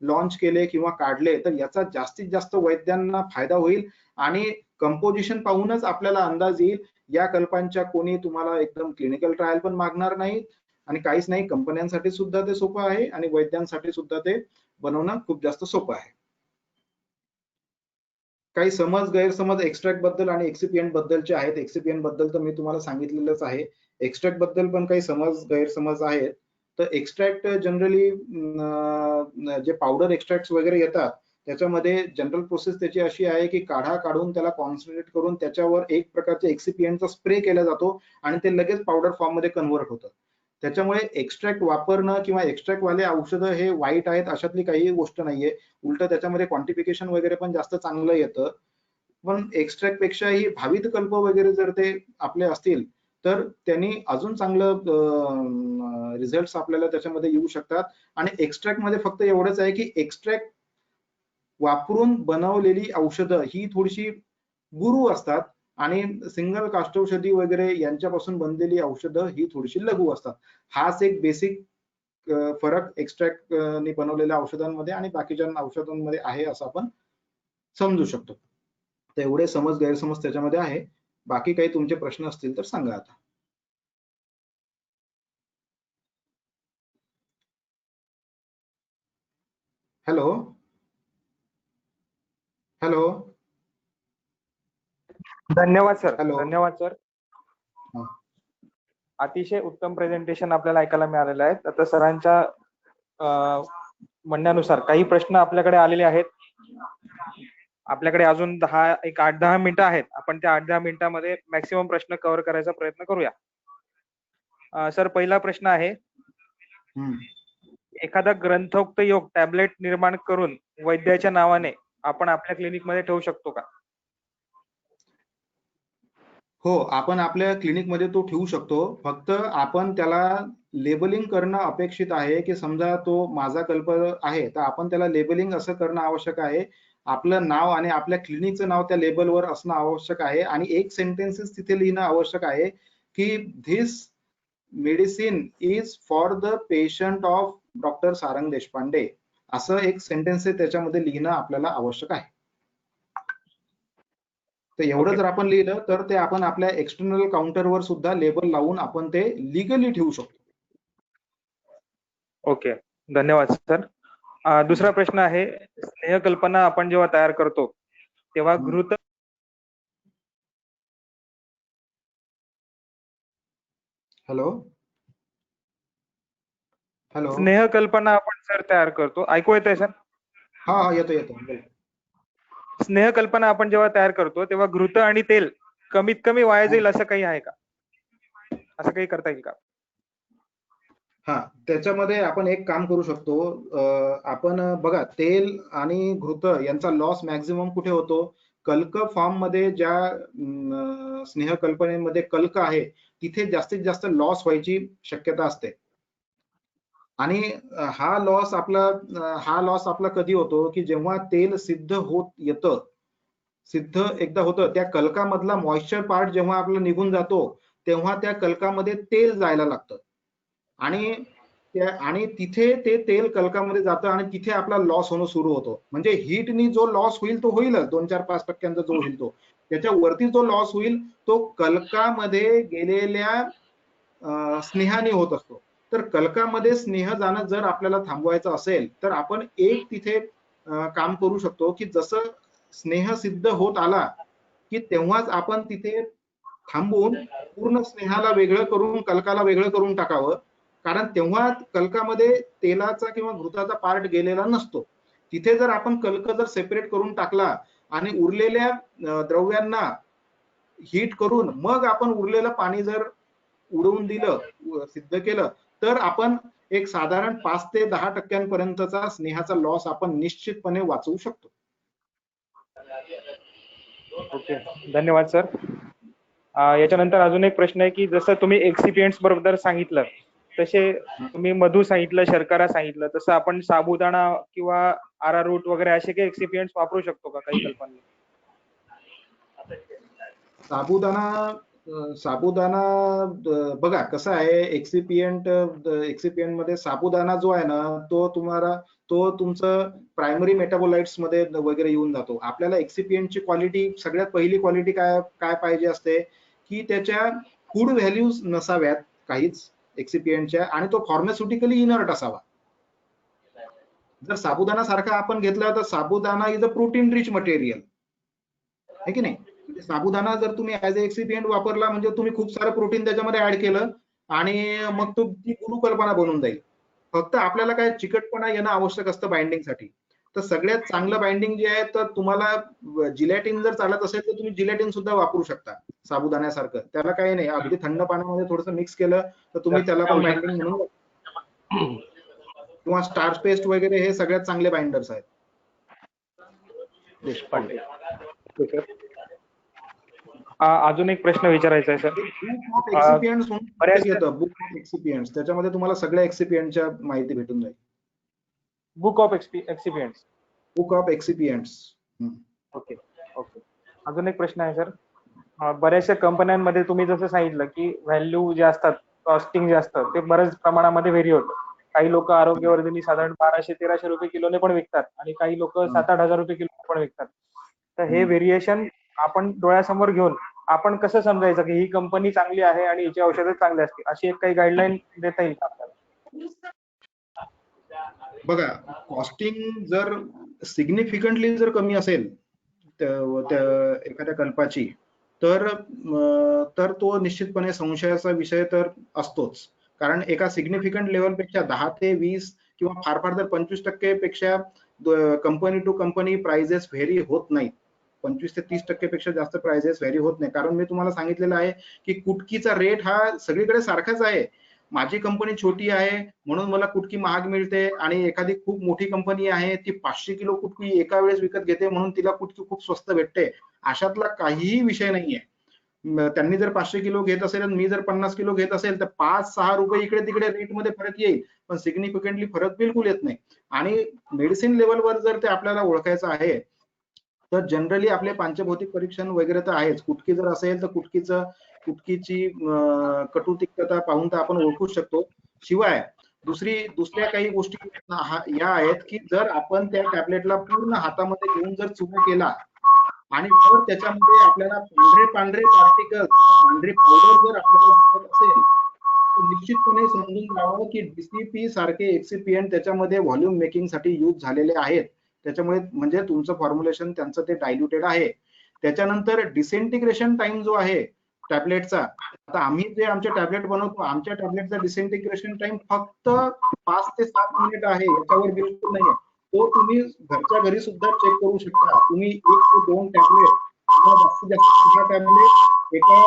लॉन्च केले किंवा काढले तर याचा जास्तीत जास्त वैद्यांना फायदा होईल आणि कंपोजिशन पाहूनच आपल्याला अंदाज येईल. या कल्पांच्या कोणी तुम्हाला एकदम क्लिनिकल ट्रायल पण मागणार नाहीत आणि काहीच नाही. कंपन्यांसाठी सुद्धा ते सोपं आहे आणि वैद्यांसाठी सुद्धा ते बनवणं खूप जास्त सोपं आहे. काही समज गैरसमज एक्स्ट्रॅक्ट बद्दल आणि एक्सिपियंट बद्दलचे आहेत. एक्सिपियंट बद्दल तर मी तुम्हाला सांगितलेलंच आहे. एक्स्ट्रॅक्ट बद्दल पण काही समज गैरसमज आहेत. तर एक्स्ट्रॅक्ट जनरली जे पावडर एक्स्ट्रॅक्ट वगैरे येतात त्याच्यामध्ये जनरल प्रोसेस त्याची अशी आहे की काढा काढून त्याला कॉन्सन्ट्रेट करून त्याच्यावर एक प्रकारचे एक्सिपियंटचा स्प्रे केला जातो आणि ते लगेच पावडर फॉर्म मध्ये कन्व्हर्ट होतं. त्याच्यामुळे एक्स्ट्रॅक्ट वापरणं किंवा एक्स्ट्रॅक्ट वाले औषधं हे वाईट आहेत अशातली काही गोष्ट नाहीये. उलट त्याच्यामध्ये क्वांटिफिकेशन वगैरे पण जास्त चांगलं येतं. पण एक्स्ट्रॅक्ट पेक्षाही भावित कल्प वगैरे जर ते आपले असतील तर त्यांनी अजून चांगलं रिझल्ट आपल्याला त्याच्यामध्ये येऊ शकतात. आणि एक्स्ट्रॅक्ट मध्ये फक्त एवढंच आहे की एक्स्ट्रॅक्ट वापरून बनवलेली औषधं ही थोडीशी गुरु असतात आणि सिंगल काष्टौषधी वगैरे यांच्यापासून बनलेली औषधं ही थोडीशी लघु असतात. हाच एक बेसिक फरक एक्स्ट्रॅक्ट ने बनवलेल्या औषधांमध्ये आणि बाकीच्या औषधांमध्ये आहे असं आपण समजू शकतो. तर एवढे समज गैरसमज त्याच्यामध्ये आहे. बाकी काही तुमचे प्रश्न असतील तर सांगा आता. हॅलो हॅलो धन्यवाद सर. हॅलो. धन्यवाद सर. अतिशय उत्तम प्रेझेंटेशन आपल्याला ऐकायला मिळालेलं आहे. आता सरांच्या म्हणण्यानुसार काही प्रश्न आपल्याकडे आलेले आहेत. आपल्याकडे अजून 8-10 मिनिटं आहेत. आपण त्या 8-10 मिनिटांमध्ये मॅक्सिमम प्रश्न कव्हर करायचा प्रयत्न करूया. सर पहिला प्रश्न आहे, एखादा ग्रंथोक्त योग टॅबलेट निर्माण करून वैद्याच्या नावाने आपण आपल्या क्लिनिक मध्ये ठेवू शकतो का? हो, आपण आपल्या क्लिनिक मध्ये तो ठेवू शकतो. फक्त आपण त्याला लेबलिंग करणं अपेक्षित आहे की समजा तो माझा कल्प आहे तर आपण त्याला लेबलिंग असं करणं आवश्यक आहे. आपलं नाव आणि आपल्या क्लिनिकचं नाव त्या लेबलवर असणं आवश्यक आहे आणि एक सेंटेन्सेस तिथे लिहिणं आवश्यक आहे की this medicine is for the patient of doctor Sarang Deshpande, असं एक सेंटेन्स त्याच्यामध्ये लिहिणं आपल्याला आवश्यक आहे. तर एवढं जर आपण लिहिलं तर ते आपण आपल्या एक्सटर्नल काउंटरवर सुद्धा लेबल लावून आपण ते लिगली ठेवू शकतो. ओके, धन्यवाद सर. दुसरा प्रश्न आहे, स्नेहकल्पना आपण जेव्हा तयार करतो तेव्हा घृत हॅलो हॅलो स्नेहकल्पना आपण सर तयार करतो, ऐकू येतंय सर? हा येतो येतो. स्नेहकल्पना आपण जेव्हा तयार करतो तेव्हा घृत आणि तेल कमीत कमी वाया जाईल असं काही आहे का? असं काही करता येईल का? हा, त्याच्यामध्ये आपण एक काम करू शकतो. आपण बघा, तेल आणि घृत यांचा लॉस मॅक्झिमम कुठे होतो? कल्क फॉर्म मध्ये ज्या स्नेहकल्पनेमध्ये कल्क आहे तिथे जास्तीत जास्त लॉस व्हायची शक्यता असते. आणि हा लॉस आपला कधी होतो की जेव्हा तेल सिद्ध होत येतं, सिद्ध एकदा होतं, त्या कल्कामधला मॉइश्चर पार्ट जेव्हा आपला निघून जातो तेव्हा त्या कल्कामध्ये तेल जायला लागतं आणि तिथे ते तेल कल्कामध्ये जातं आणि तिथे आपला लॉस होणं सुरू होतो. म्हणजे हीटनी जो लॉस होईल तो होईलच, 2-4-5% जो होईल तो, त्याच्यावरती जो लॉस होईल तो कल्कामध्ये गेलेल्या स्नेहाने होत असतो. तर कल्कामध्ये स्नेह जाणं जर आपल्याला थांबवायचं असेल तर आपण एक तिथे काम करू शकतो की जसं स्नेह सिद्ध होत आला की तेव्हाच आपण तिथे थांबवून पूर्ण स्नेहाला वेगळं करून कल्काला वेगळं करून टाकावं. कारण तेव्हा कल्कामध्ये तेलाचा किंवा घृताचा पार्ट गेलेला नसतो. तिथे जर आपण कल्क जर सेपरेट करून टाकला आणि उरलेल्या द्रव्यांना हीट करून मग आपण उरलेलं पाणी जर उडवून दिलं, सिद्ध केलं, तर आपण एक साधारण 5 ते 10% स्नेहाचा लॉस आपण निश्चितपणे वाचवू शकतो. ओके, धन्यवाद सर. याच्यानंतर अजून एक प्रश्न आहे की जसं तुम्ही एक्सिपियंट्स बरोबर सांगितलं, तसे तुम्ही मधू सांगितलं, शर्करा सांगितलं, तसं आपण साबुदाणा किंवा अरारूट वगैरे असे काही एक्सिपियंट्स वापरू शकतो का? काही कल्पना? साबुदाणा बघा कसं आहे, एक्सिपियंट मध्ये साबुदाणा जो आहे ना, तो तुमचं प्रायमरी मेटाबोलाइट्स मध्ये वगैरे येऊन जातो. आपल्याला एक्सिपियंटची क्वालिटी, सगळ्यात पहिली क्वालिटी काय काय पाहिजे असते की त्याच्या फूड व्हॅल्यूज नसाव्यात काहीच एक्सिपियंटच्या, आणि तो फार्मास्युटिकली इनर्ट असावा. जर साबुदाणा सारखा आपण घेतला तर साबुदाणा is a protein rich material आहे की नाही. म्हणजे साबुदाणा जर तुम्ही ऍज अ एक्सिपियंट वापरला म्हणजे तुम्ही खूप सारं प्रोटीन त्याच्यामध्ये ऍड केलं आणि मग ती गुरुकल्पना बनून जाईल. फक्त आपल्याला काय चिकटपणा येणं आवश्यक असतं बाइंडिंगसाठी. तर सगळ्यात चांगलं बाइंडिंग जे आहे, तर तुम्हाला जिलॅटिन जर चालत असेल तर तुम्ही जिलॅटिन सुद्धा वापरू शकता साबुदाण्यासारखं. त्याला काही नाही, अगदी थंड पाण्यामध्ये थोडंसं मिक्स केलं तर तुम्ही त्याला पण बाइंडिंग म्हणून, किंवा स्टार्च पेस्ट वगैरे हे सगळ्यात चांगले बाइंडर्स आहेत. देशपांडे. अजून एक प्रश्न विचारायचा आहे सर. बुक ऑफ एक्सिपियंट्स म्हणून येतं, बुक ऑफ एक्सिपियंट्स. त्याच्यामध्ये तुम्हाला सगळ्या एक्सिपियंटच्या माहिती भेटून जाईल. Book of excipients. Book of excipients. Okay okay. अजून एक प्रश्न आहे सर. बऱ्याचशा कंपन्यांमध्ये तुम्ही जसं सांगितलं की व्हॅल्यू जे असतात, कॉस्टिंग जे असतं ते बऱ्याच प्रमाणामध्ये व्हेरी होतं. काही लोक आरोग्यवर्धिनी साधारण 1200-1300 रुपये किलोने पण विकतात आणि काही लोक 7-8 हजार रुपये किलो पण विकतात. तर हे व्हेरिएशन आपण डोळ्यासमोर घेऊन आपण कसं समजायचं की ही कंपनी चांगली आहे आणि हिची औषधं चांगली असतील, अशी एक काही गाईडलाईन देता येईल का आपल्याला? बघा, कॉस्टिंग जर सिग्निफिकंटली जर कमी असेल एखाद्या कल्पाची, तर तो निश्चितपणे संशयाचा विषय तर असतोच. कारण एका सिग्निफिकंट लेवलपेक्षा 10 ते 20 किंवा फार फार तर 25% पेक्षा company to company prices vary होत नाहीत. 25 ते 30% पेक्षा जास्त प्राइजेस व्हेरी होत नाही. कारण मी तुम्हाला सांगितलेलं आहे की कुटकीचा रेट हा सगळीकडे सारखाच आहे. माझी कंपनी छोटी आहे म्हणून मला कुटकी महाग मिळते, आणि एखादी खूप मोठी कंपनी आहे ती 500 किलो कुटकी एका वेळेस विकत घेते म्हणून तिला कुटकी खूप स्वस्त भेटते. अशातला काहीही विषय नाहीये. त्यांनी जर 500 किलो घेत असेल आणि मी जर 50 किलो घेत असेल तर 5-6 रुपये इकडे तिकडे रेटमध्ये फरक येईल, पण सिग्निफिकंटली फरक बिलकुल येत नाही. आणि मेडिसिन लेवलवर जर ते आपल्याला ओळखायचं आहे तर जनरली आपले पंचभौतिक परीक्षण वगैरे तर आहेच. कुटकी जर असेल तर कुटकीची कटू तिक्तता पाहून तर आपण ओळखू शकतो. शिवाय दुसऱ्या काही गोष्टी या आहेत की जर आपण त्या टॅबलेटला पूर्ण हातामध्ये घेऊन जर चुना केला आणि जर त्याच्यामध्ये आपल्याला पांढरे पार्टिकल, पांढरी पावडर जर आपल्याला दिसत असेल तर निश्चितपणे समजून घ्यावं की डीसीपी सारखे एक्सिपियंट त्याच्यामध्ये व्हॉल्यूम मेकिंग साठी यूज झालेले आहेत. त्याच्यामुळे म्हणजे तुमचं फॉर्म्युलेशन त्यांचं ते डायल्युटेड आहे. त्याच्यानंतर डिसेंटिग्रेशन टाइम जो आहे टॅबलेटचा, आता आम्ही जे आमचे टॅबलेट बनवतो, आमच्या टॅबलेटचा डिसेंटिग्रेशन टाइम फक्त 5 ते 7 मिनिट आहे, याच्यावर बिलकुल नाहीये. तो तुम्ही घरच्या घरी सुद्धा चेक करू शकता. तुम्ही 1 ते 2 टॅबलेट किंवा जास्तीत जास्त 6 टॅबलेट एका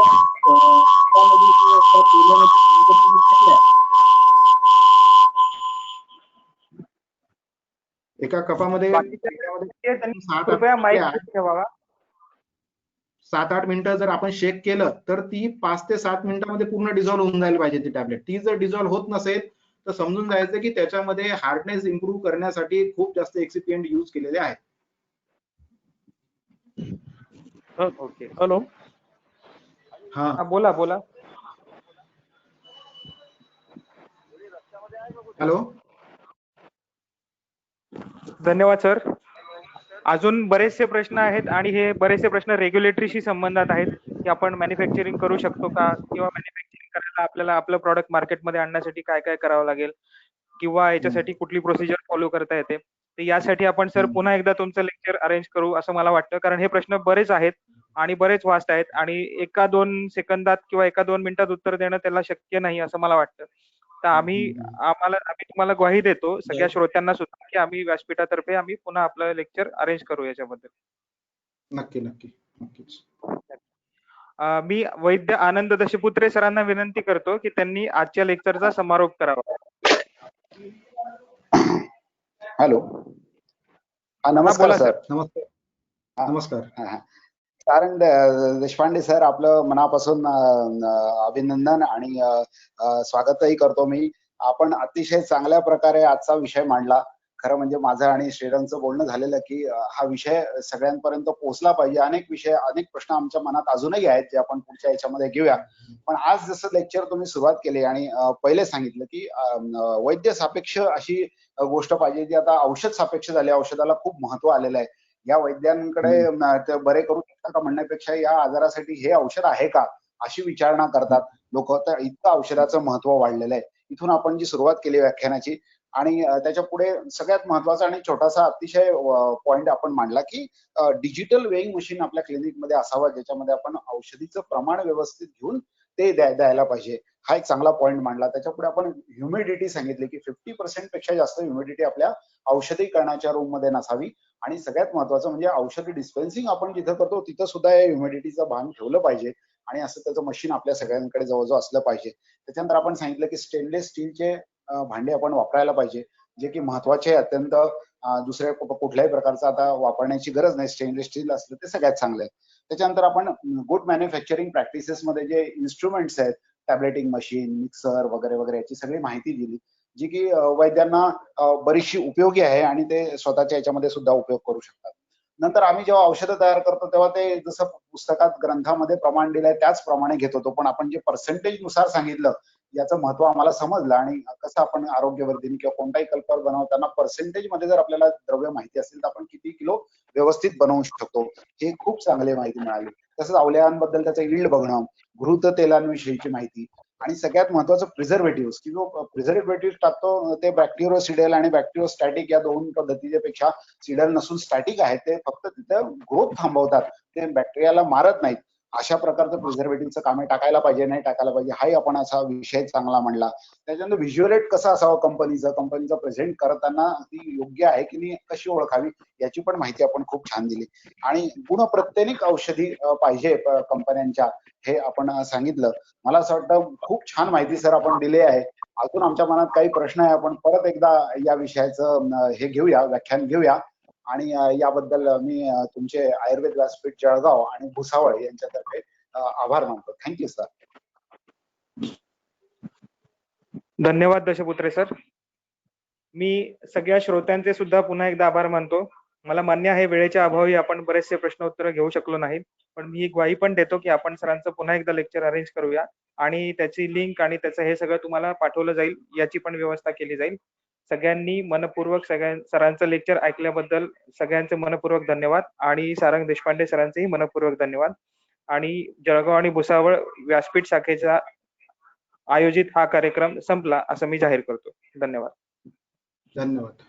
एका कपामध्ये 7-8 मिनिटं जर आपण शेक केलं तर ती 5 ते 7 मिनिटांमध्ये पूर्ण डिझॉल्व्ह होऊन जायला पाहिजे ती टॅबलेट. ती जर डिझॉल्व्ह होत नसेल तर समजून जायचं की त्याच्यामध्ये हार्डनेस इम्प्रूव्ह करण्यासाठी खूप जास्त एक्सिपियंट यूज केलेले आहेत. ओके. हॅलो. हा, बोला बोला. हॅलो. धन्यवाद सर. अजून बरेचसे प्रश्न आहेत आणि हे बरेचसे प्रश्न रेग्युलेटरीशी संबंधात आहेत की आपण मॅन्युफॅक्चरिंग करू शकतो का, किंवा मॅन्युफॅक्चरिंग करायला आपल्याला आपलं प्रॉडक्ट मार्केटमध्ये आणण्यासाठी काय काय करावं लागेल, किंवा याच्यासाठी कुठली प्रोसिजर फॉलो करता येते. तर यासाठी आपण सर पुन्हा एकदा तुमचं लेक्चर अरेंज करू असं मला वाटतं, कारण हे प्रश्न बरेच आहेत आणि बरेच वास्ट आहेत आणि एका 2 सेकंदात किंवा एका 2 मिनिटात उत्तर देणं त्याला शक्य नाही असं मला वाटतं. तर आम्ही तुम्हाला ग्वाही देतो सगळ्या श्रोत्यांना सुद्धा, की आम्ही व्यासपीठातर्फे आम्ही पुन्हा आपलं लेक्चर अरेंज करू याच्याबद्दल. नक्की नक्की नक्कीच. मी वैद्य आनंद दशपुत्रे सरांना विनंती करतो की त्यांनी आजच्या लेक्चरचा समारोप करावा. हॅलो. नमस्कार बोला सर. नमस्कार. नमस्कार. सारंग देशपांडे सर, आपलं मनापासून अभिनंदन आणि स्वागतही करतो मी. आपण अतिशय चांगल्या प्रकारे आजचा विषय मांडला. खरं म्हणजे माझं आणि श्रीरामचं बोलणं झालेलं की हा विषय सगळ्यांपर्यंत पोहोचला पाहिजे. अनेक प्रश्न आमच्या मनात अजूनही आहेत जे आपण पुढच्या याच्यामध्ये घेऊया. पण आज जसं लेक्चर तुम्ही सुरुवात केली आणि पहिले सांगितलं की वैद्य सापेक्ष अशी गोष्ट पाहिजे जी आता औषध सापेक्ष झाली. औषधाला खूप महत्व आलेलं आहे. या वैद्यांकडे ते बरे करू शकता का म्हणण्यापेक्षा या आजारासाठी हे औषध आहे का अशी विचारणा करतात लोक. तर इतकं औषधाचं महत्व वाढलेलं आहे. इथून आपण जी सुरुवात केली व्याख्यानाची आणि त्याच्या पुढे सगळ्यात महत्वाचा आणि छोटासा अतिशय पॉइंट आपण मांडला की डिजिटल वेइंग मशीन आपल्या क्लिनिकमध्ये असावं ज्याच्यामध्ये आपण औषधीचं प्रमाण व्यवस्थित घेऊन ते द्यायला पाहिजे. हा एक चांगला पॉइंट मांडला. त्याच्या पुढे आपण ह्युमिडिटी सांगितली की 50% पेक्षा जास्त ह्युमिडिटी आपल्या औषधीकरणाच्या रूम मध्ये नसावी. आणि सगळ्यात महत्वाचं म्हणजे औषधी डिस्पेन्सिंग आपण जिथं करतो तिथं सुद्धा या ह्युमिडिटीचं भान ठेवलं पाहिजे आणि असं त्याचं मशीन आपल्या सगळ्यांकडे जवळजवळ असलं पाहिजे. त्याच्यानंतर आपण सांगितलं की स्टेनलेस स्टीलचे भांडे आपण वापरायला पाहिजे जे की महत्वाचे अत्यंत. दुसऱ्या कुठल्याही प्रकारचा आता वापरण्याची गरज नाही. स्टेनलेस स्टील असलं ते सगळ्यात चांगलं आहे. त्याच्यानंतर आपण गुड मॅन्युफॅक्चरिंग प्रॅक्टिसेस मध्ये जे इन्स्ट्रुमेंट्स आहेत, टॅब्लेटिंग मशीन, मिक्सर वगैरे वगैरे याची सगळी माहिती दिली जी की वैद्यांना बरीचशी उपयोगी आहे आणि ते स्वतःच्या याच्यामध्ये सुद्धा उपयोग करू शकतात. नंतर आम्ही जेव्हा औषधं तयार करतो तेव्हा ते जसं पुस्तकात ग्रंथामध्ये प्रमाण दिलंय त्याचप्रमाणे घेत होतो. पण आपण जे पर्सेंटेज नुसार सांगितलं याचं महत्व आम्हाला समजलं आणि कसं आपण आरोग्यवर्धिनी किंवा कोणताही कल्पर बनवताना पर्सेंटेज मध्ये जर आपल्याला द्रव्य माहिती असेल तर आपण किती किलो व्यवस्थित बनवू शकतो हे खूप चांगली माहिती मिळाली. तसंच अवयवांबद्दल त्याचं इल्ड बघणं, घृत तेलांविषयीची माहिती आणि सगळ्यात महत्वाचं प्रिझर्वेटिव्ह की जो प्रिझर्वेटिव्ह टाकतो ते बॅक्टेरियोसिडल आणि बॅक्टेरियोस्टॅटिक या दोन पद्धतीच्या पेक्षा सिडल नसून स्टॅटिक आहे. ते फक्त तिथं ग्रोथ थांबवतात, ते बॅक्टेरियाला मारत नाहीत. अशा प्रकारचं प्रिझर्वेटिव्हचं कामे टाकायला पाहिजे नाही टाकायला पाहिजे हाही आपण असा विषय चांगला म्हणला. त्याच्यानंतर व्हिज्युअलेट कसं असावं कंपनीचं प्रेझेंट करताना ती योग्य आहे की नाही कशी ओळखावी याची पण माहिती आपण खूप छान दिली. आणि गुणप्रत्येक औषधी पाहिजे कंपन्यांच्या हे आपण सांगितलं. मला असं वाटतं खूप छान माहिती सर आपण दिली आहे. अजून आमच्या मनात काही प्रश्न आहे. आपण परत एकदा या विषयाचं हे घेऊया, व्याख्यान घेऊया. आणि याबद्दल मी तुमचे आयुर्वेद व्यासपीठ जळगाव आणि भुसावळ यांच्यातर्फे आभार मानतो. Thank you sir. धन्यवाद दशपुत्रे सर. मी सगळ्या श्रोत्यांचे सुद्धा पुन्हा एकदा आभार मानतो. मला मान्य आहे वेळेच्या अभावी आपण बरेचसे प्रश्न उत्तर घेऊ शकलो नाही, पण मी ग्वाही पण देतो की आपण सरांचं पुन्हा एकदा लेक्चर अरेंज करूया आणि त्याची लिंक आणि त्याचं हे सगळं तुम्हाला पाठवलं जाईल याची पण व्यवस्था केली जाईल. सगळ्यांनी मनपूर्वक सरांचं लेक्चर ऐकल्याबद्दल सगळ्यांचे मनपूर्वक धन्यवाद आणि सारंग देशपांडे सरांचेही मनपूर्वक धन्यवाद. आणि जळगाव आणि भुसावळ व्यासपीठ शाखेचा आयोजित हा कार्यक्रम संपला असं मी जाहीर करतो. धन्यवाद. धन्यवाद.